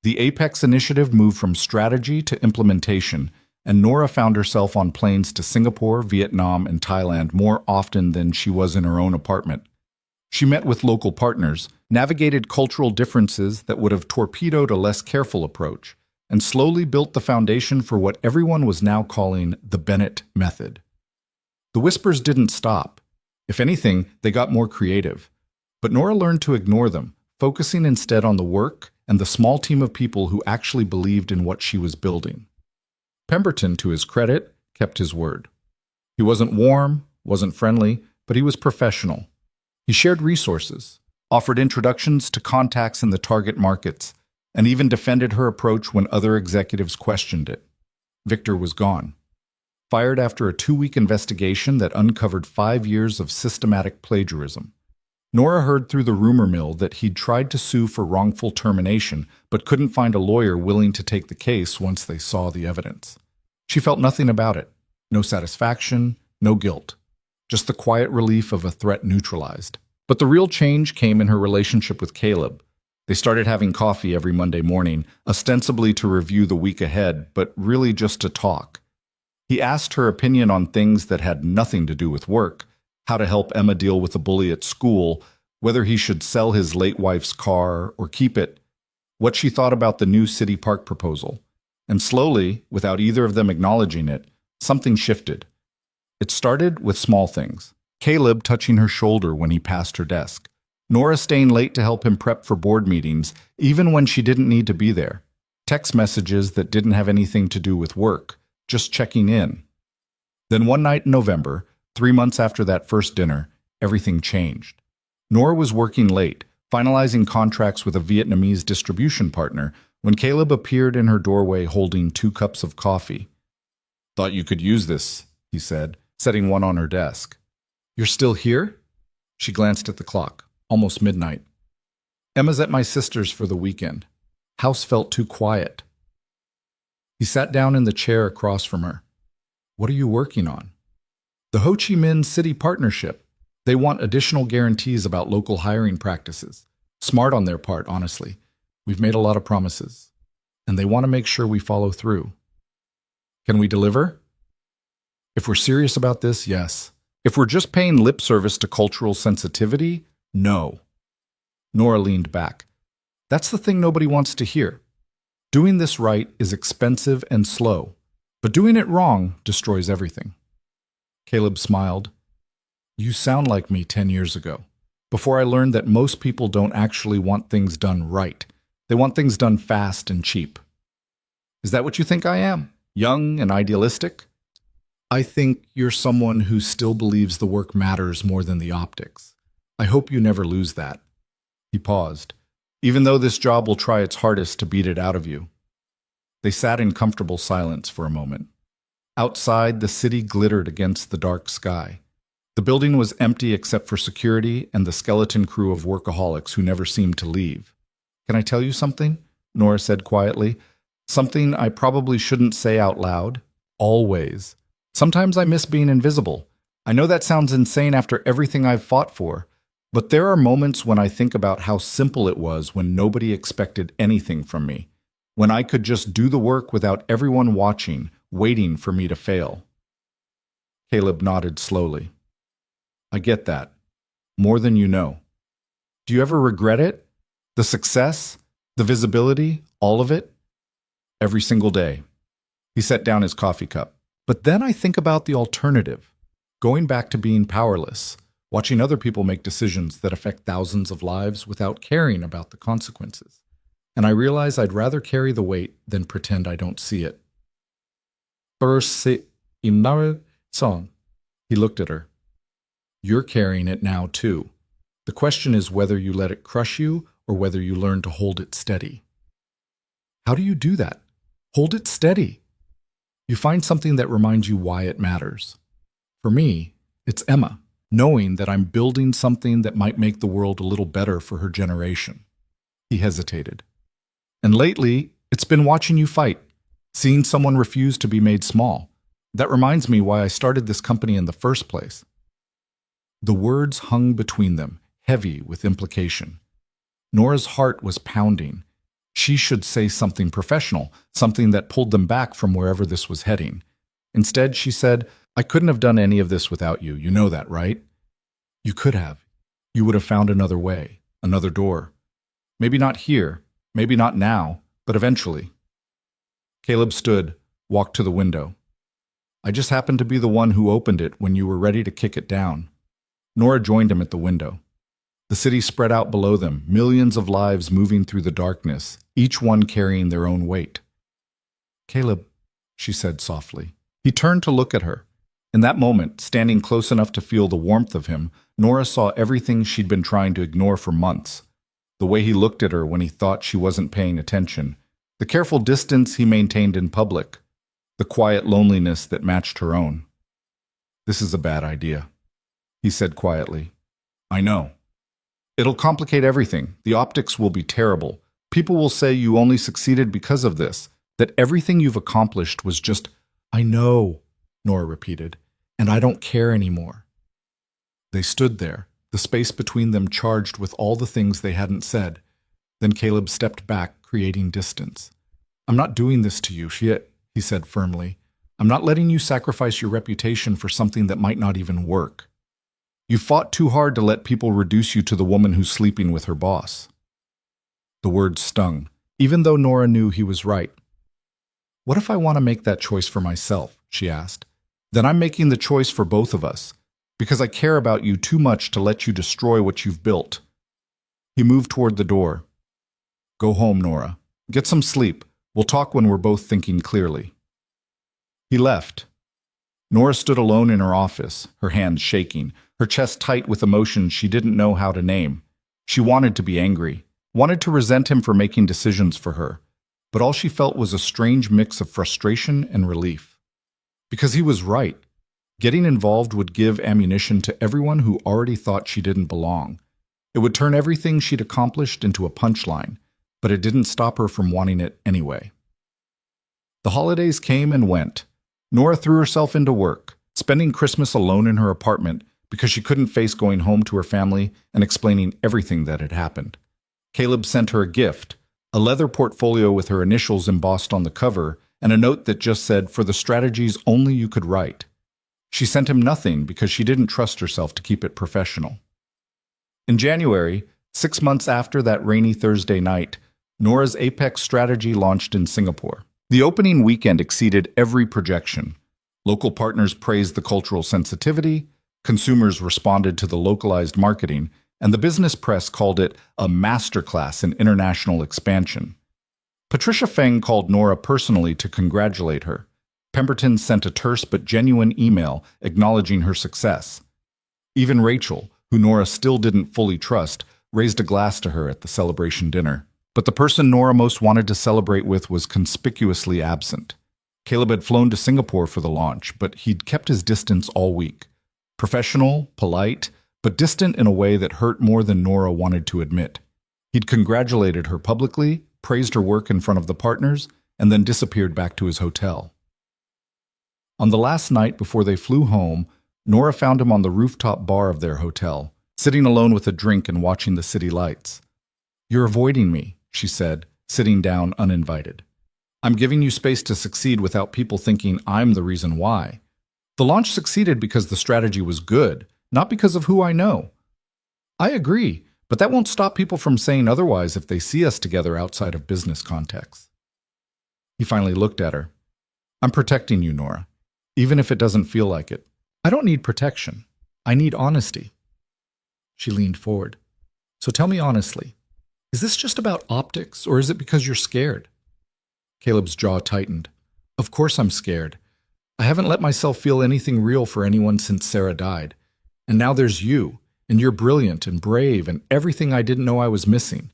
The Apex initiative moved from strategy to implementation, and Nora found herself on planes to Singapore, Vietnam, and Thailand more often than she was in her own apartment. She met with local partners, navigated cultural differences that would have torpedoed a less careful approach, and slowly built the foundation for what everyone was now calling the Bennett method. The whispers didn't stop. If anything, they got more creative. But Nora learned to ignore them, focusing instead on the work and the small team of people who actually believed in what she was building. Pemberton, to his credit, kept his word. He wasn't warm, wasn't friendly, but he was professional. He shared resources, offered introductions to contacts in the target markets, and even defended her approach when other executives questioned it. Victor was gone. Fired after a 2-week investigation that uncovered 5 years of systematic plagiarism. Nora heard through the rumor mill that he'd tried to sue for wrongful termination, but couldn't find a lawyer willing to take the case once they saw the evidence. She felt nothing about it. No satisfaction, no guilt. Just the quiet relief of a threat neutralized. But the real change came in her relationship with Caleb. They started having coffee every Monday morning, ostensibly to review the week ahead, but really just to talk. He asked her opinion on things that had nothing to do with work, how to help Emma deal with a bully at school, whether he should sell his late wife's car or keep it, what she thought about the new city park proposal. And slowly, without either of them acknowledging it, something shifted. It started with small things. Caleb touching her shoulder when he passed her desk. Nora staying late to help him prep for board meetings, even when she didn't need to be there. Text messages that didn't have anything to do with work, just checking in. Then one night in November, 3 months after that first dinner, everything changed. Nora was working late, finalizing contracts with a Vietnamese distribution partner, when Caleb appeared in her doorway holding 2 cups of coffee. "Thought you could use this," he said, setting one on her desk. "You're still here?" She glanced at the clock. Almost midnight. "Emma's at my sister's for the weekend. House felt too quiet." He sat down in the chair across from her. "What are you working on?" "The Ho Chi Minh City Partnership. They want additional guarantees about local hiring practices. Smart on their part, honestly. We've made a lot of promises. And they want to make sure we follow through. Can we deliver?" "If we're serious about this, yes. If we're just paying lip service to cultural sensitivity, no." Nora leaned back. "That's the thing nobody wants to hear. Doing this right is expensive and slow, but doing it wrong destroys everything." Caleb smiled. "You sound like me 10 years ago, before I learned that most people don't actually want things done right. They want things done fast and cheap." "Is that what you think I am? Young and idealistic?" "I think you're someone who still believes the work matters more than the optics. I hope you never lose that." He paused. "Even though this job will try its hardest to beat it out of you." They sat in comfortable silence for a moment. Outside, the city glittered against the dark sky. The building was empty except for security and the skeleton crew of workaholics who never seemed to leave. "Can I tell you something?" Nora said quietly. "Something I probably shouldn't say out loud. Always. Sometimes I miss being invisible. I know that sounds insane after everything I've fought for, but there are moments when I think about how simple it was when nobody expected anything from me, when I could just do the work without everyone watching, waiting for me to fail." Caleb nodded slowly. "I get that. More than you know. Do you ever regret it? The success? The visibility? All of it?" "Every single day." He set down his coffee cup. "But then I think about the alternative. Going back to being powerless, watching other people make decisions that affect thousands of lives without caring about the consequences. And I realize I'd rather carry the weight than pretend I don't see it." Song. He looked at her. "You're carrying it now, too. The question is whether you let it crush you or whether you learn to hold it steady." "How do you do that? Hold it steady?" "You find something that reminds you why it matters. For me, it's Emma, knowing that I'm building something that might make the world a little better for her generation." He hesitated. "And lately, it's been watching you fight, seeing someone refuse to be made small. That reminds me why I started this company in the first place." The words hung between them, heavy with implication. Nora's heart was pounding. She should say something professional, something that pulled them back from wherever this was heading. Instead, she said, "I couldn't have done any of this without you. You know that, right?" "You could have. You would have found another way, another door. Maybe not here, maybe not now, but eventually." Caleb stood, walked to the window. I just happened to be the one who opened it when you were ready to kick it down. Nora joined him at the window. The city spread out below them, millions of lives moving through the darkness, each one carrying their own weight. Caleb, she said softly. He turned to look at her. In that moment, standing close enough to feel the warmth of him, Nora saw everything she'd been trying to ignore for months. The way he looked at her when he thought she wasn't paying attention, the careful distance he maintained in public, the quiet loneliness that matched her own. This is a bad idea, he said quietly. I know. It'll complicate everything. The optics will be terrible. People will say you only succeeded because of this, that everything you've accomplished was just, I know, Nora repeated, and I don't care anymore. They stood there, the space between them charged with all the things they hadn't said. Then Caleb stepped back, creating distance. I'm not doing this to you, he said firmly. I'm not letting you sacrifice your reputation for something that might not even work. You fought too hard to let people reduce you to the woman who's sleeping with her boss. The words stung, even though Nora knew he was right. What if I want to make that choice for myself? She asked. Then I'm making the choice for both of us, because I care about you too much to let you destroy what you've built. He moved toward the door. Go home, Nora. Get some sleep. We'll talk when we're both thinking clearly. He left. Nora stood alone in her office, her hands shaking, her chest tight with emotions she didn't know how to name. She wanted to be angry, wanted to resent him for making decisions for her, but all she felt was a strange mix of frustration and relief. Because he was right. Getting involved would give ammunition to everyone who already thought she didn't belong. It would turn everything she'd accomplished into a punchline, but it didn't stop her from wanting it anyway. The holidays came and went. Nora threw herself into work, spending Christmas alone in her apartment because she couldn't face going home to her family and explaining everything that had happened. Caleb sent her a gift, a leather portfolio with her initials embossed on the cover, and a note that just said, for the strategies only you could write. She sent him nothing because she didn't trust herself to keep it professional. In January, 6 months after that rainy Thursday night, Nora's Apex strategy launched in Singapore. The opening weekend exceeded every projection. Local partners praised the cultural sensitivity, consumers responded to the localized marketing, and the business press called it a masterclass in international expansion. Patricia Feng called Nora personally to congratulate her. Pemberton sent a terse but genuine email acknowledging her success. Even Rachel, who Nora still didn't fully trust, raised a glass to her at the celebration dinner. But the person Nora most wanted to celebrate with was conspicuously absent. Caleb had flown to Singapore for the launch, but he'd kept his distance all week. Professional, polite, but distant in a way that hurt more than Nora wanted to admit. He'd congratulated her publicly, praised her work in front of the partners, and then disappeared back to his hotel. On the last night before they flew home, Nora found him on the rooftop bar of their hotel, sitting alone with a drink and watching the city lights. You're avoiding me, she said, sitting down uninvited. I'm giving you space to succeed without people thinking I'm the reason why. The launch succeeded because the strategy was good, not because of who I know. I agree, but that won't stop people from saying otherwise if they see us together outside of business contexts. He finally looked at her. I'm protecting you, Nora, even if it doesn't feel like it. I don't need protection. I need honesty. She leaned forward. So tell me honestly, is this just about optics, or is it because you're scared? Caleb's jaw tightened. Of course I'm scared. I haven't let myself feel anything real for anyone since Sarah died. And now there's you, and you're brilliant and brave and everything I didn't know I was missing.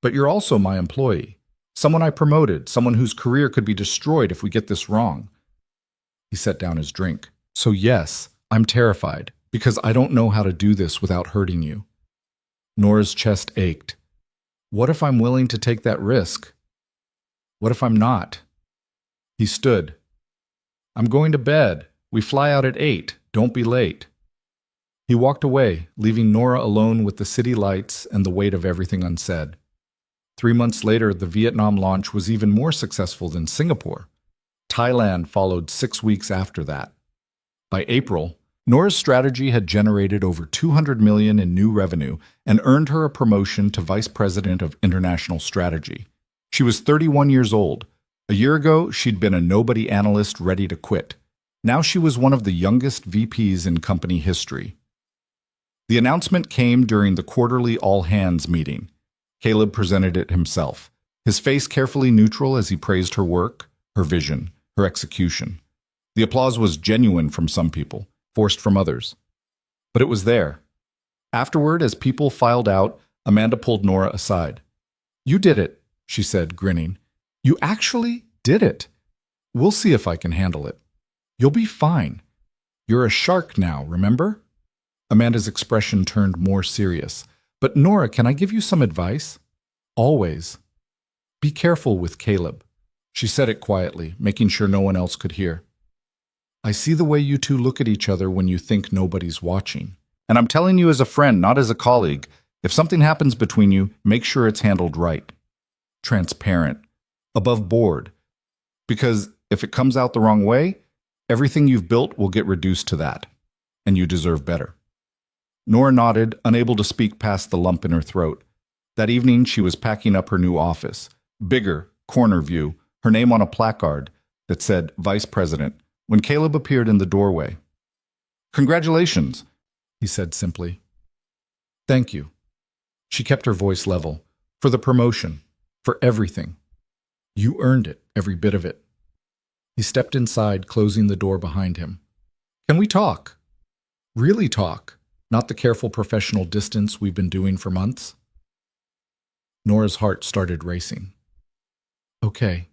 But you're also my employee, someone I promoted, someone whose career could be destroyed if we get this wrong. He set down his drink. So yes, I'm terrified, because I don't know how to do this without hurting you. Nora's chest ached. What if I'm willing to take that risk? What if I'm not? He stood. I'm going to bed. We fly out at 8. Don't be late. He walked away, leaving Nora alone with the city lights and the weight of everything unsaid. 3 months later, the Vietnam launch was even more successful than Singapore. Thailand followed 6 weeks after that. By April, Nora's strategy had generated over $200 million in new revenue and earned her a promotion to Vice President of International Strategy. She was 31 years old, A year ago, she'd been a nobody analyst ready to quit. Now she was one of the youngest VPs in company history. The announcement came during the quarterly all-hands meeting. Caleb presented it himself, his face carefully neutral as he praised her work, her vision, her execution. The applause was genuine from some people, forced from others. But it was there. Afterward, as people filed out, Amanda pulled Nora aside. "You did it," she said, grinning. "You actually did it. We'll see if I can handle it. You'll be fine. You're a shark now, remember?" Amanda's expression turned more serious. "But Nora, can I give you some advice?" "Always. Be careful with Caleb." She said it quietly, making sure no one else could hear. "I see the way you two look at each other when you think nobody's watching. And I'm telling you as a friend, not as a colleague. If something happens between you, make sure it's handled right. Transparent. Above board. Because if it comes out the wrong way, everything you've built will get reduced to that. And you deserve better." Nora nodded, unable to speak past the lump in her throat. That evening, she was packing up her new office. Bigger, corner view, her name on a placard that said Vice President, when Caleb appeared in the doorway. "Congratulations," he said simply. "Thank you." She kept her voice level. "For the promotion. For everything. You earned it, every bit of it." He stepped inside, closing the door behind him. "Can we talk? Really talk, not the careful professional distance we've been doing for months?" Nora's heart started racing. "Okay."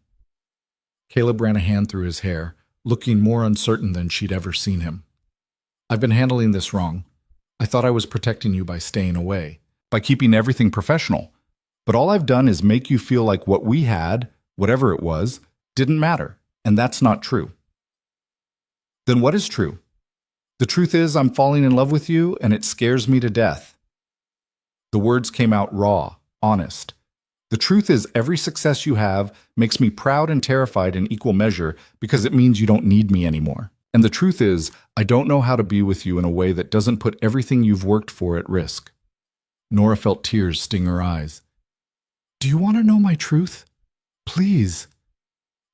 Caleb ran a hand through his hair, looking more uncertain than she'd ever seen him. "I've been handling this wrong. I thought I was protecting you by staying away, by keeping everything professional. But all I've done is make you feel like what we had, whatever it was, didn't matter, and that's not true." "Then what is true?" "The truth is I'm falling in love with you, and it scares me to death." The words came out raw, honest. "The truth is every success you have makes me proud and terrified in equal measure because it means you don't need me anymore. And the truth is I don't know how to be with you in a way that doesn't put everything you've worked for at risk." Nora felt tears sting her eyes. "Do you want to know my truth? Please."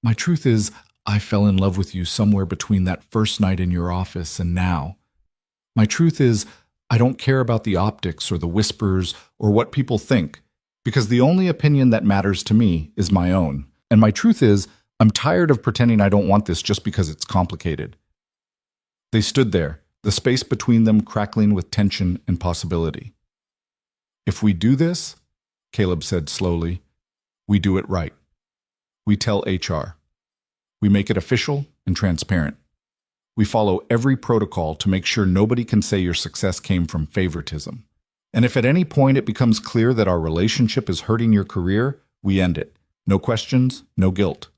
"My truth is I fell in love with you somewhere between that first night in your office and now. My truth is I don't care about the optics or the whispers or what people think, because the only opinion that matters to me is my own. And my truth is I'm tired of pretending I don't want this just because it's complicated." They stood there, the space between them crackling with tension and possibility. "If we do this," Caleb said slowly, "we do it right. We tell HR. We make it official and transparent. We follow every protocol to make sure nobody can say your success came from favoritism. And if at any point it becomes clear that our relationship is hurting your career, we end it. No questions, no guilt."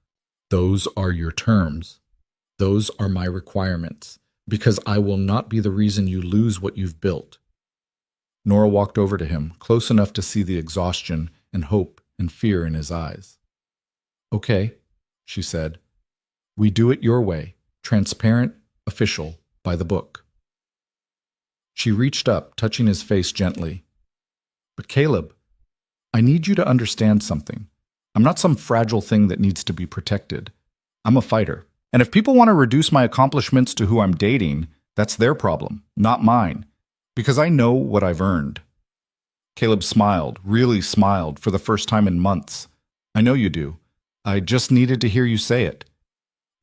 "Those are your terms. Those are my requirements, because I will not be the reason you lose what you've built." Nora walked over to him, close enough to see the exhaustion and hope and fear in his eyes. "Okay," she said. "We do it your way, transparent, official, by the book." She reached up, touching his face gently. "But Caleb, I need you to understand something. I'm not some fragile thing that needs to be protected. I'm a fighter. And if people want to reduce my accomplishments to who I'm dating, that's their problem, not mine. Because I know what I've earned." Caleb smiled, really smiled, for the first time in months. "I know you do. I just needed to hear you say it."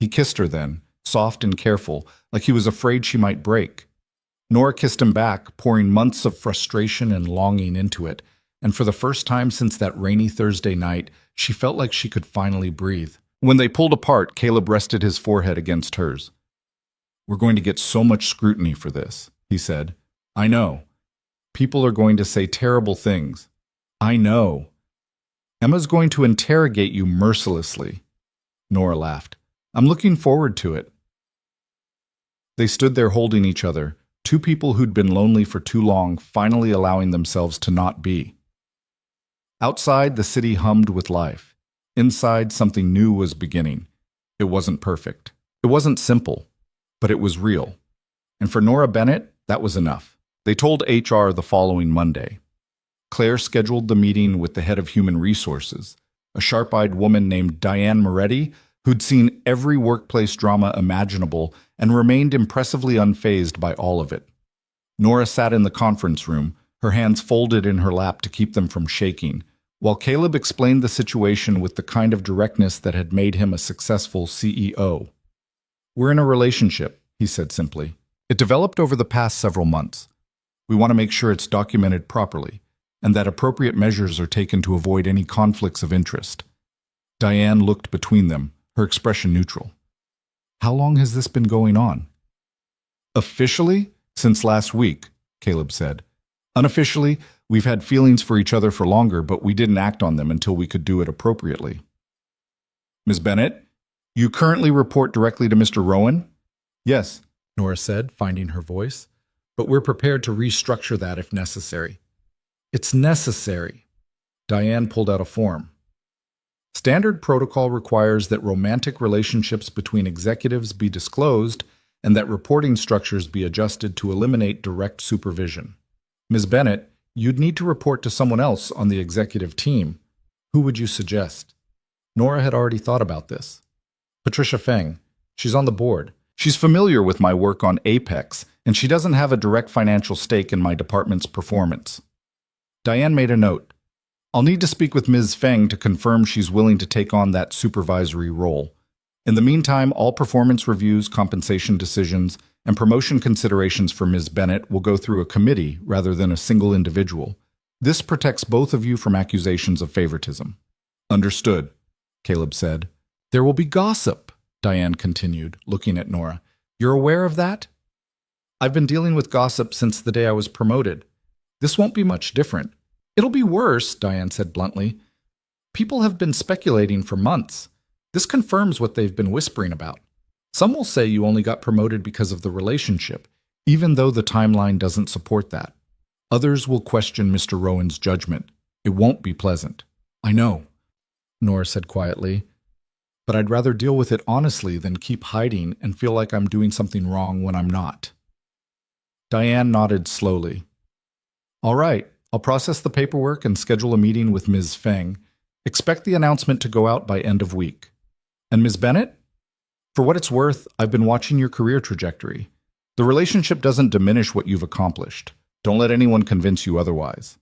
He kissed her then, soft and careful, like he was afraid she might break. Nora kissed him back, pouring months of frustration and longing into it, and for the first time since that rainy Thursday night, she felt like she could finally breathe. When they pulled apart, Caleb rested his forehead against hers. "We're going to get so much scrutiny for this," he said. "I know. People are going to say terrible things. I know. Emma's going to interrogate you mercilessly." Nora laughed. "I'm looking forward to it." They stood there holding each other, two people who'd been lonely for too long, finally allowing themselves to not be. Outside, the city hummed with life. Inside, something new was beginning. It wasn't perfect. It wasn't simple, but it was real. And for Nora Bennett, that was enough. They told HR the following Monday. Claire scheduled the meeting with the head of human resources, a sharp-eyed woman named Diane Moretti, who'd seen every workplace drama imaginable and remained impressively unfazed by all of it. Nora sat in the conference room, her hands folded in her lap to keep them from shaking, while Caleb explained the situation with the kind of directness that had made him a successful CEO. "We're in a relationship," he said simply. "It developed over the past several months. We want to make sure it's documented properly, and that appropriate measures are taken to avoid any conflicts of interest." Diane looked between them, her expression neutral. "How long has this been going on?" "Officially, since last week," Caleb said. "Unofficially, we've had feelings for each other for longer, but we didn't act on them until we could do it appropriately." "Ms. Bennett, you currently report directly to Mr. Rowan?" "Yes," Nora said, finding her voice. "But we're prepared to restructure that if necessary." "It's necessary." Diane pulled out a form. "Standard protocol requires that romantic relationships between executives be disclosed and that reporting structures be adjusted to eliminate direct supervision. Ms. Bennett, you'd need to report to someone else on the executive team. Who would you suggest?" Nora had already thought about this. "Patricia Feng. She's on the board. She's familiar with my work on Apex, and she doesn't have a direct financial stake in my department's performance." Diane made a note. "I'll need to speak with Ms. Feng to confirm she's willing to take on that supervisory role. In the meantime, all performance reviews, compensation decisions, and promotion considerations for Ms. Bennett will go through a committee rather than a single individual. This protects both of you from accusations of favoritism." "Understood," Caleb said. "There will be gossip," Diane continued, looking at Nora. "You're aware of that?" "I've been dealing with gossip since the day I was promoted. This won't be much different." "It'll be worse," Diane said bluntly. "People have been speculating for months. This confirms what they've been whispering about. Some will say you only got promoted because of the relationship, even though the timeline doesn't support that. Others will question Mr. Rowan's judgment. It won't be pleasant." "I know," Nora said quietly. "But I'd rather deal with it honestly than keep hiding and feel like I'm doing something wrong when I'm not." Diane nodded slowly. "All right, I'll process the paperwork and schedule a meeting with Ms. Feng. Expect the announcement to go out by end of week. And Ms. Bennett? For what it's worth, I've been watching your career trajectory. The relationship doesn't diminish what you've accomplished. Don't let anyone convince you otherwise."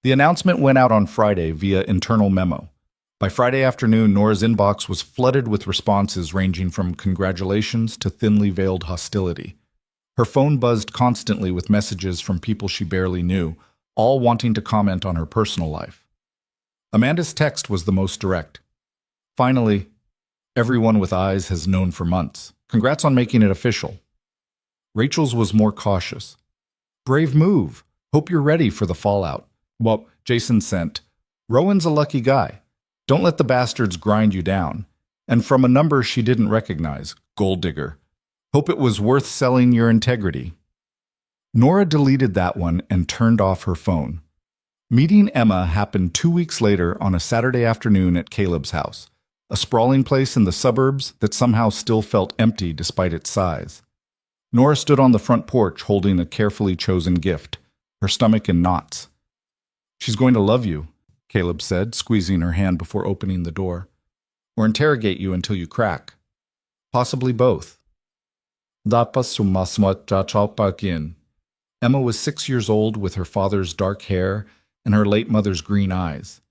The announcement went out on Friday via internal memo. By Friday afternoon, Nora's inbox was flooded with responses ranging from congratulations to thinly veiled hostility. Her phone buzzed constantly with messages from people she barely knew, all wanting to comment on her personal life. Amanda's text was the most direct. "Finally, everyone with eyes has known for months. Congrats on making it official." Rachel's was more cautious. "Brave move. Hope you're ready for the fallout." Well, Jason sent, "Rowan's a lucky guy. Don't let the bastards grind you down." And from a number she didn't recognize, "Gold digger. Hope it was worth selling your integrity." Nora deleted that one and turned off her phone. Meeting Emma happened 2 weeks later on a Saturday afternoon at Caleb's house, a sprawling place in the suburbs that somehow still felt empty despite its size. Nora stood on the front porch holding a carefully chosen gift, her stomach in knots. "She's going to love you," Caleb said, squeezing her hand before opening the door. "Or interrogate you until you crack. Possibly both." Emma was 6 years old with her father's dark hair and her late mother's green eyes.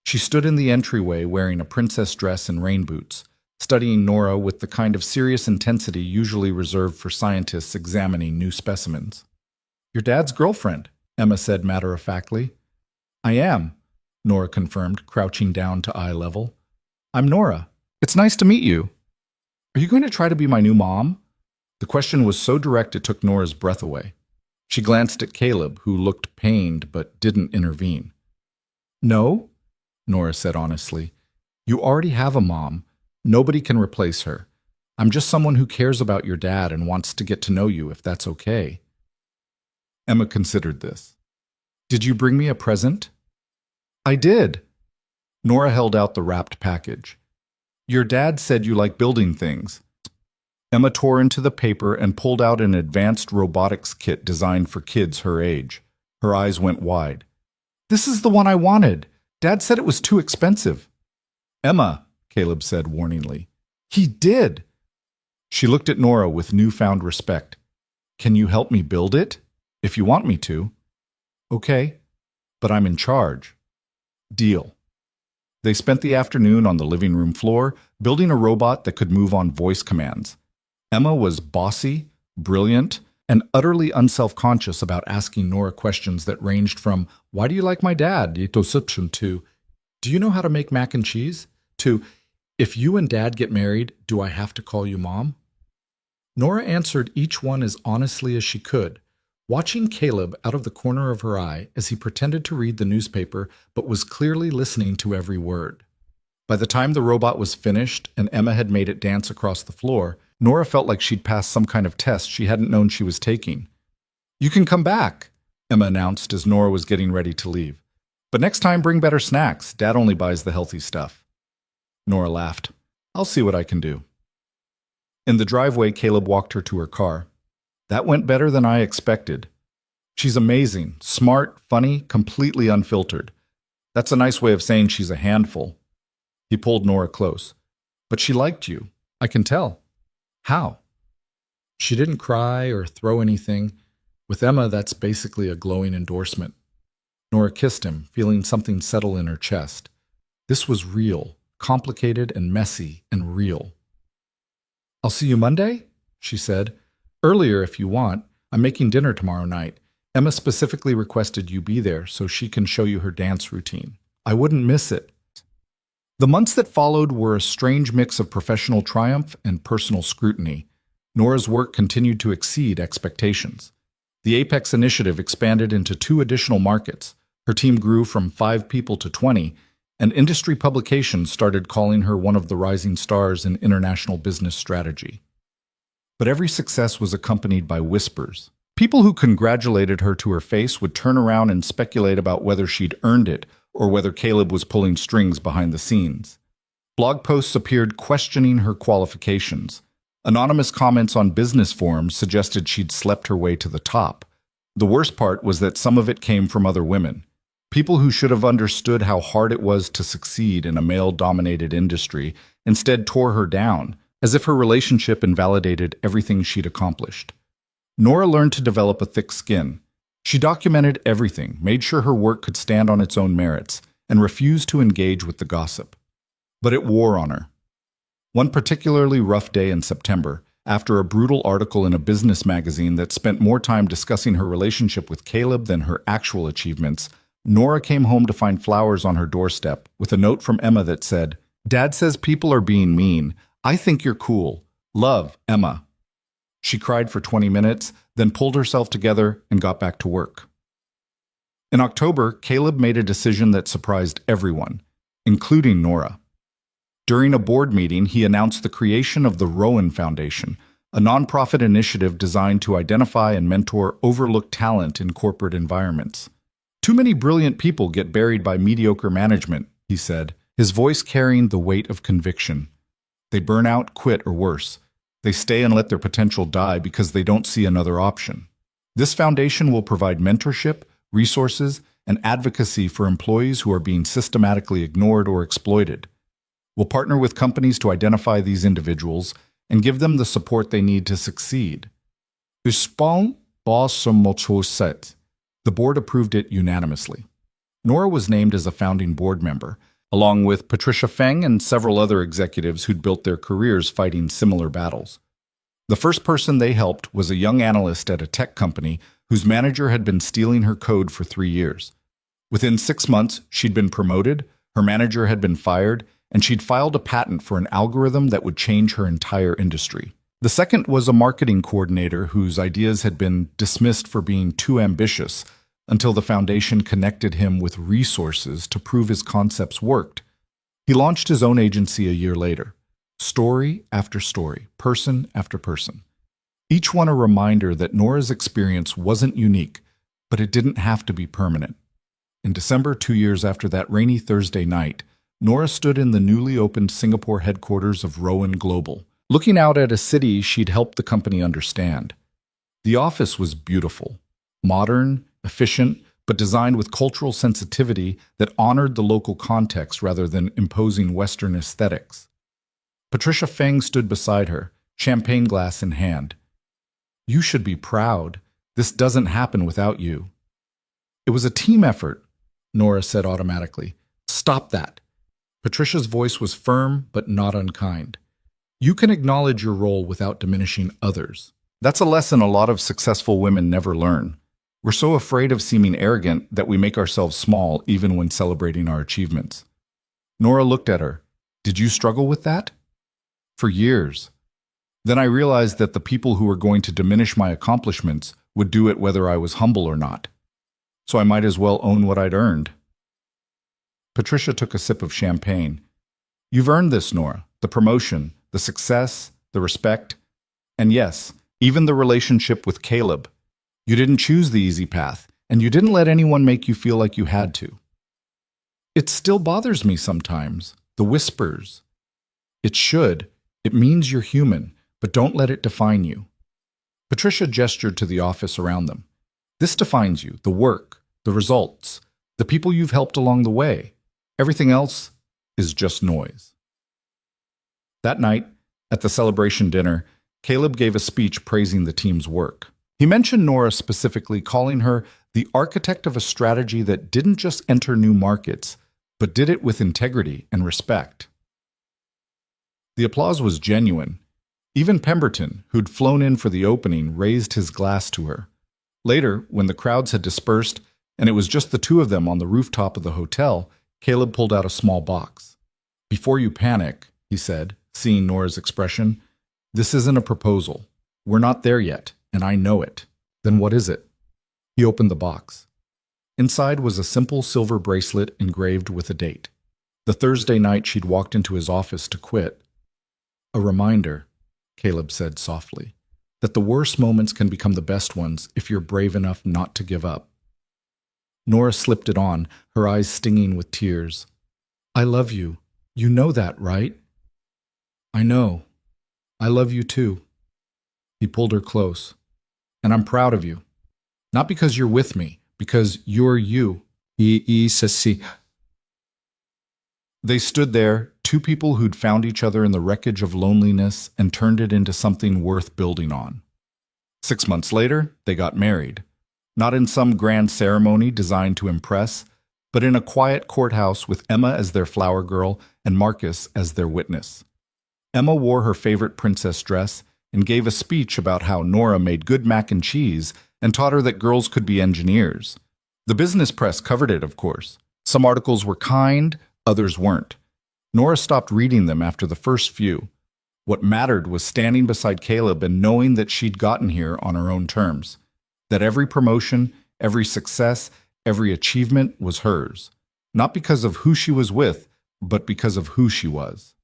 She stood in the entryway wearing a princess dress and rain boots, studying Nora with the kind of serious intensity usually reserved for scientists examining new specimens. "Your dad's girlfriend," Emma said matter-of-factly. "I am," Nora confirmed, crouching down to eye level. "I'm Nora. It's nice to meet you. Are you going to try to be my new mom?" The question was so direct it took Nora's breath away. She glanced at Caleb, who looked pained but didn't intervene. "No," Nora said honestly. "You already have a mom. Nobody can replace her. I'm just someone who cares about your dad and wants to get to know you, if that's okay." Emma considered this. "Did you bring me a present?" "I did." Nora held out the wrapped package. "Your dad said you like building things." Emma tore into the paper and pulled out an advanced robotics kit designed for kids her age. Her eyes went wide. "This is the one I wanted. Dad said it was too expensive." Emma, Caleb said warningly. He did. She looked at Nora with newfound respect. Can you help me build it? If you want me to. Okay, but I'm in charge. Deal. They spent the afternoon on the living room floor, building a robot that could move on voice commands. Emma was bossy, brilliant, and utterly unself-conscious about asking Nora questions that ranged from, why do you like my dad? To, do you know how to make mac and cheese? To, if you and dad get married, do I have to call you mom? Nora answered each one as honestly as she could, watching Caleb out of the corner of her eye as he pretended to read the newspaper but was clearly listening to every word. By the time the robot was finished and Emma had made it dance across the floor, Nora felt like she'd passed some kind of test she hadn't known she was taking. You can come back, Emma announced as Nora was getting ready to leave. But next time bring better snacks. Dad only buys the healthy stuff. Nora laughed. I'll see what I can do. In the driveway, Caleb walked her to her car. That went better than I expected. She's amazing, smart, funny, completely unfiltered. That's a nice way of saying she's a handful. He pulled Nora close. But she liked you. I can tell. How? She didn't cry or throw anything. With Emma, that's basically a glowing endorsement. Nora kissed him, feeling something settle in her chest. This was real, complicated and messy and real. I'll see you Monday, she said. Earlier if you want. I'm making dinner tomorrow night. Emma specifically requested you be there so she can show you her dance routine. I wouldn't miss it. The months that followed were a strange mix of professional triumph and personal scrutiny. Nora's work continued to exceed expectations. The Apex initiative expanded into 2 additional markets. Her team grew from 5 people to 20, and industry publications started calling her one of the rising stars in international business strategy. But every success was accompanied by whispers. People who congratulated her to her face would turn around and speculate about whether she'd earned it or whether Caleb was pulling strings behind the scenes. Blog posts appeared questioning her qualifications. Anonymous comments on business forums suggested she'd slept her way to the top. The worst part was that some of it came from other women. People who should have understood how hard it was to succeed in a male-dominated industry instead tore her down, as if her relationship invalidated everything she'd accomplished. Nora learned to develop a thick skin. She documented everything, made sure her work could stand on its own merits, and refused to engage with the gossip. But it wore on her. One particularly rough day in September, after a brutal article in a business magazine that spent more time discussing her relationship with Caleb than her actual achievements, Nora came home to find flowers on her doorstep with a note from Emma that said, Dad says people are being mean. I think you're cool. Love, Emma. She cried for 20 minutes, then pulled herself together and got back to work. In October, Caleb made a decision that surprised everyone, including Nora. During a board meeting, he announced the creation of the Rowan Foundation, a nonprofit initiative designed to identify and mentor overlooked talent in corporate environments. Too many brilliant people get buried by mediocre management, he said, his voice carrying the weight of conviction. They burn out, quit, or worse. They stay and let their potential die because they don't see another option. This foundation will provide mentorship, resources, and advocacy for employees who are being systematically ignored or exploited. We'll partner with companies to identify these individuals and give them the support they need to succeed. The board approved it unanimously. Nora was named as a founding board member, along with Patricia Feng and several other executives who'd built their careers fighting similar battles. The first person they helped was a young analyst at a tech company whose manager had been stealing her code for 3 years. Within 6 months, she'd been promoted, her manager had been fired, and she'd filed a patent for an algorithm that would change her entire industry. The second was a marketing coordinator whose ideas had been dismissed for being too ambitious, until the foundation connected him with resources to prove his concepts worked. He launched his own agency a year later. Story after story, person after person. Each one a reminder that Nora's experience wasn't unique, but it didn't have to be permanent. In December, 2 years after that rainy Thursday night, Nora stood in the newly opened Singapore headquarters of Rowan Global, looking out at a city she'd helped the company understand. The office was beautiful, modern, efficient, but designed with cultural sensitivity that honored the local context rather than imposing Western aesthetics. Patricia Feng stood beside her, champagne glass in hand. "You should be proud. This doesn't happen without you." "It was a team effort," Nora said automatically. "Stop that." Patricia's voice was firm but not unkind. "You can acknowledge your role without diminishing others." That's a lesson a lot of successful women never learn. We're so afraid of seeming arrogant that we make ourselves small even when celebrating our achievements. Nora looked at her. "Did you struggle with that?" "For years. Then I realized that the people who were going to diminish my accomplishments would do it whether I was humble or not. So I might as well own what I'd earned." Patricia took a sip of champagne. "You've earned this, Nora. The promotion, the success, the respect, and yes, even the relationship with Caleb. You didn't choose the easy path, and you didn't let anyone make you feel like you had to." "It still bothers me sometimes, the whispers." "It should. It means you're human, but don't let it define you." Patricia gestured to the office around them. "This defines you, the work, the results, the people you've helped along the way. Everything else is just noise." That night, at the celebration dinner, Caleb gave a speech praising the team's work. He mentioned Nora specifically, calling her the architect of a strategy that didn't just enter new markets, but did it with integrity and respect. The applause was genuine. Even Pemberton, who'd flown in for the opening, raised his glass to her. Later, when the crowds had dispersed and it was just the two of them on the rooftop of the hotel, Caleb pulled out a small box. "Before you panic," he said, seeing Nora's expression, "this isn't a proposal. We're not there yet, and I know it." "Then what is it?" He opened the box. Inside was a simple silver bracelet engraved with a date. The Thursday night she'd walked into his office to quit. "A reminder," Caleb said softly, "that the worst moments can become the best ones if you're brave enough not to give up." Nora slipped it on, her eyes stinging with tears. "I love you. You know that, right?" "I know. I love you too." He pulled her close. "And I'm proud of you. Not because you're with me, because you're you." They stood there, two people who'd found each other in the wreckage of loneliness and turned it into something worth building on. 6 months later, they got married. Not in some grand ceremony designed to impress, but in a quiet courthouse with Emma as their flower girl and Marcus as their witness. Emma wore her favorite princess dress and gave a speech about how Nora made good mac and cheese and taught her that girls could be engineers. The business press covered it, of course. Some articles were kind, others weren't. Nora stopped reading them after the first few. What mattered was standing beside Caleb and knowing that she'd gotten here on her own terms. That every promotion, every success, every achievement was hers. Not because of who she was with, but because of who she was.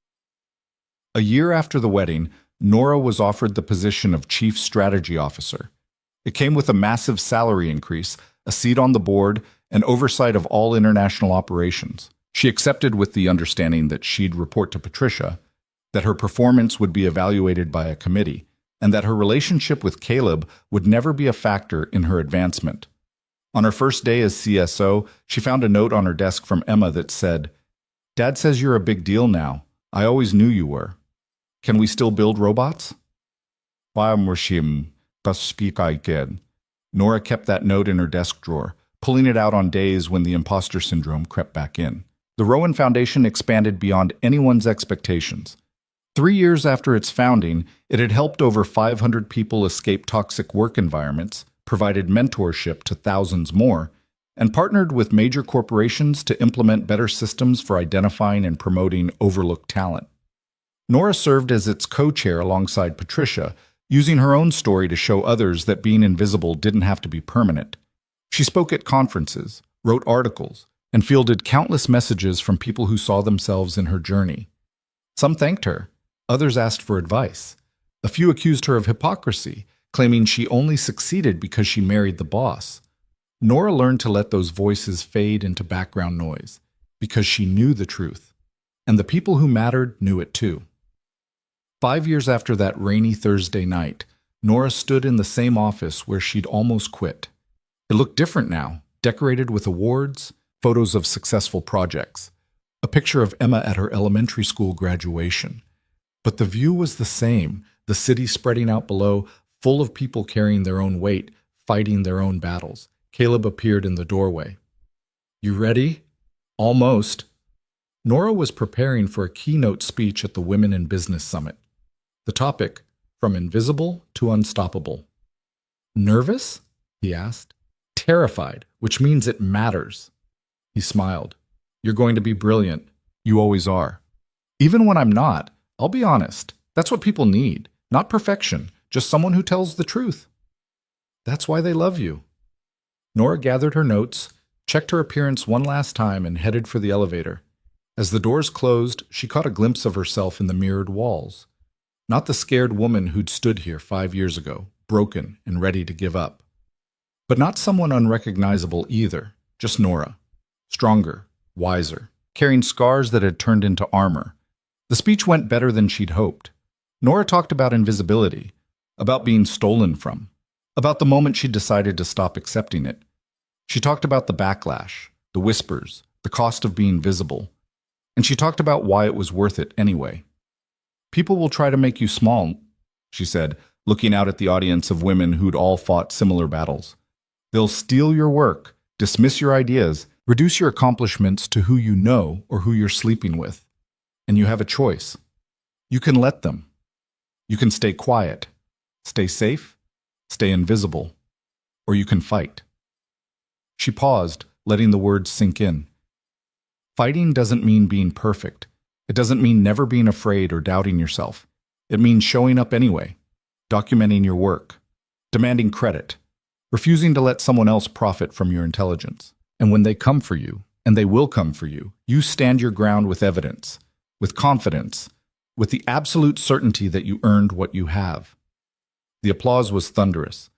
A year after the wedding, Nora was offered the position of Chief Strategy Officer. It came with a massive salary increase, a seat on the board, and oversight of all international operations. She accepted with the understanding that she'd report to Patricia, that her performance would be evaluated by a committee, and that her relationship with Caleb would never be a factor in her advancement. On her first day as CSO, she found a note on her desk from Emma that said, "Dad says you're a big deal now. I always knew you were. Can we still build robots?" Nora kept that note in her desk drawer, pulling it out on days when the imposter syndrome crept back in. The Rowan Foundation expanded beyond anyone's expectations. 3 years after its founding, it had helped over 500 people escape toxic work environments, provided mentorship to thousands more, and partnered with major corporations to implement better systems for identifying and promoting overlooked talent. Nora served as its co-chair alongside Patricia, using her own story to show others that being invisible didn't have to be permanent. She spoke at conferences, wrote articles, and fielded countless messages from people who saw themselves in her journey. Some thanked her, others asked for advice. A few accused her of hypocrisy, claiming she only succeeded because she married the boss. Nora learned to let those voices fade into background noise, because she knew the truth. And the people who mattered knew it too. 5 years after that rainy Thursday night, Nora stood in the same office where she'd almost quit. It looked different now, decorated with awards, photos of successful projects, a picture of Emma at her elementary school graduation. But the view was the same, the city spreading out below, full of people carrying their own weight, fighting their own battles. Caleb appeared in the doorway. "You ready?" "Almost." Nora was preparing for a keynote speech at the Women in Business Summit. The topic, From Invisible to Unstoppable. "Nervous?" he asked. "Terrified, which means it matters." He smiled. "You're going to be brilliant. You always are." "Even when I'm not, I'll be honest. That's what people need. Not perfection, just someone who tells the truth." "That's why they love you." Nora gathered her notes, checked her appearance one last time, and headed for the elevator. As the doors closed, she caught a glimpse of herself in the mirrored walls. Not the scared woman who'd stood here 5 years ago, broken and ready to give up. But not someone unrecognizable either, just Nora. Stronger, wiser, carrying scars that had turned into armor. The speech went better than she'd hoped. Nora talked about invisibility, about being stolen from, about the moment she decided to stop accepting it. She talked about the backlash, the whispers, the cost of being visible. And she talked about why it was worth it anyway. "People will try to make you small," she said, looking out at the audience of women who'd all fought similar battles. "They'll steal your work, dismiss your ideas, reduce your accomplishments to who you know or who you're sleeping with. And you have a choice. You can let them. You can stay quiet, stay safe, stay invisible, or you can fight." She paused, letting the words sink in. Fighting doesn't mean being perfect. It doesn't mean never being afraid or doubting yourself. It means showing up anyway, documenting your work, demanding credit, refusing to let someone else profit from your intelligence. And when they come for you, and they will come for you, you stand your ground with evidence, with confidence, with the absolute certainty that you earned what you have. The applause was thunderous.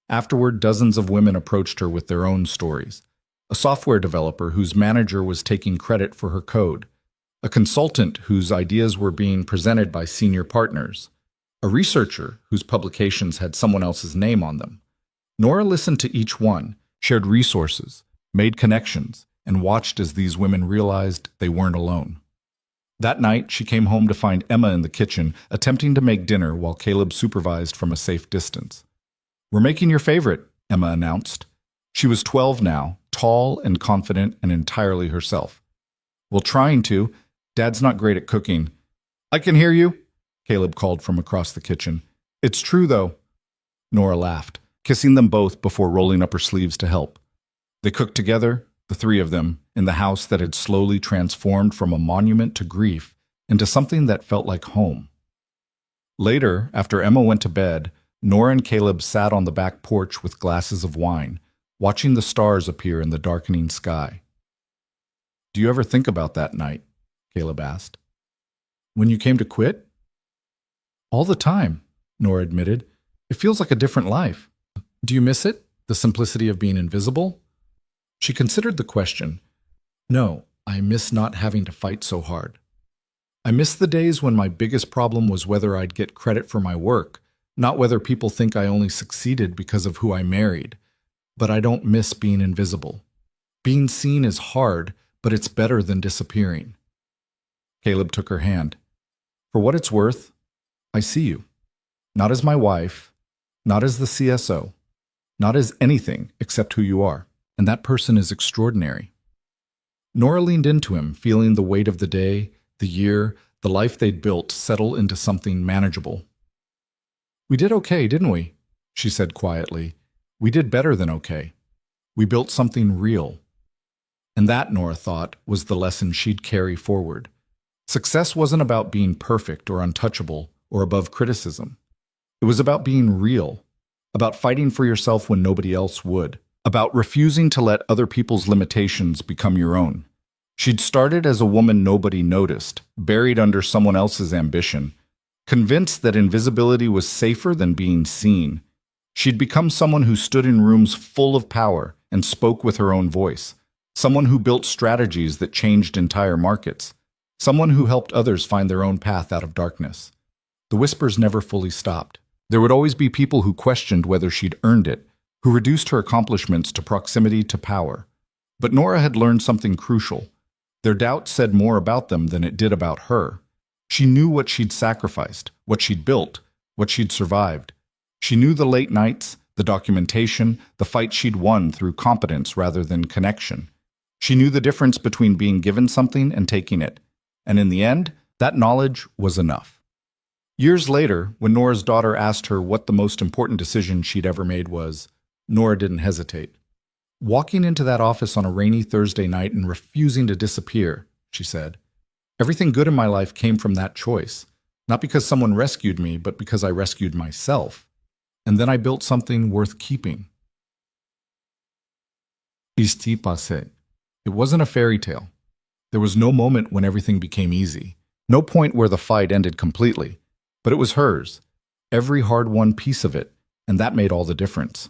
Afterward, dozens of women approached her with their own stories. A software developer whose manager was taking credit for her code, a consultant whose ideas were being presented by senior partners, a researcher whose publications had someone else's name on them. Nora listened to each one, shared resources, made connections, and watched as these women realized they weren't alone. That night, she came home to find Emma in the kitchen, attempting to make dinner while Caleb supervised from a safe distance. "We're making your favorite," Emma announced. She was 12 now, tall and confident and entirely herself. "Well, trying to. Dad's not great at cooking." "I can hear you," Caleb called from across the kitchen. "It's true, though." Nora laughed, kissing them both before rolling up her sleeves to help. They cooked together, the three of them, in the house that had slowly transformed from a monument to grief into something that felt like home. Later, after Emma went to bed, Nora and Caleb sat on the back porch with glasses of wine, watching the stars appear in the darkening sky. "Do you ever think about that night?" Caleb asked. "When you came to quit?" "All the time," Nora admitted. "It feels like a different life." "Do you miss it? The simplicity of being invisible?" She considered the question. "No, I miss not having to fight so hard. I miss the days when my biggest problem was whether I'd get credit for my work, not whether people think I only succeeded because of who I married. But I don't miss being invisible. Being seen is hard, but it's better than disappearing." Caleb took her hand. "For what it's worth, I see you. Not as my wife, not as the CSO, not as anything except who you are. And that person is extraordinary." Nora leaned into him, feeling the weight of the day, the year, the life they'd built settle into something manageable. "We did okay, didn't we?" she said quietly. "We did better than okay. We built something real." And that, Nora thought, was the lesson she'd carry forward. Success wasn't about being perfect or untouchable or above criticism. It was about being real, about fighting for yourself when nobody else would, about refusing to let other people's limitations become your own. She'd started as a woman nobody noticed, buried under someone else's ambition, convinced that invisibility was safer than being seen. She'd become someone who stood in rooms full of power and spoke with her own voice, someone who built strategies that changed entire markets, someone who helped others find their own path out of darkness. The whispers never fully stopped. There would always be people who questioned whether she'd earned it, who reduced her accomplishments to proximity to power. But Nora had learned something crucial. Their doubt said more about them than it did about her. She knew what she'd sacrificed, what she'd built, what she'd survived. She knew the late nights, the documentation, the fight she'd won through competence rather than connection. She knew the difference between being given something and taking it. And in the end, that knowledge was enough. Years later, when Nora's daughter asked her what the most important decision she'd ever made was, Nora didn't hesitate. Walking into that office on a rainy Thursday night and refusing to disappear, she said. Everything good in my life came from that choice, not because someone rescued me, but because I rescued myself. And then I built something worth keeping. Isti passé. It wasn't a fairy tale. There was no moment when everything became easy, no point where the fight ended completely, but it was hers, every hard-won piece of it, and that made all the difference.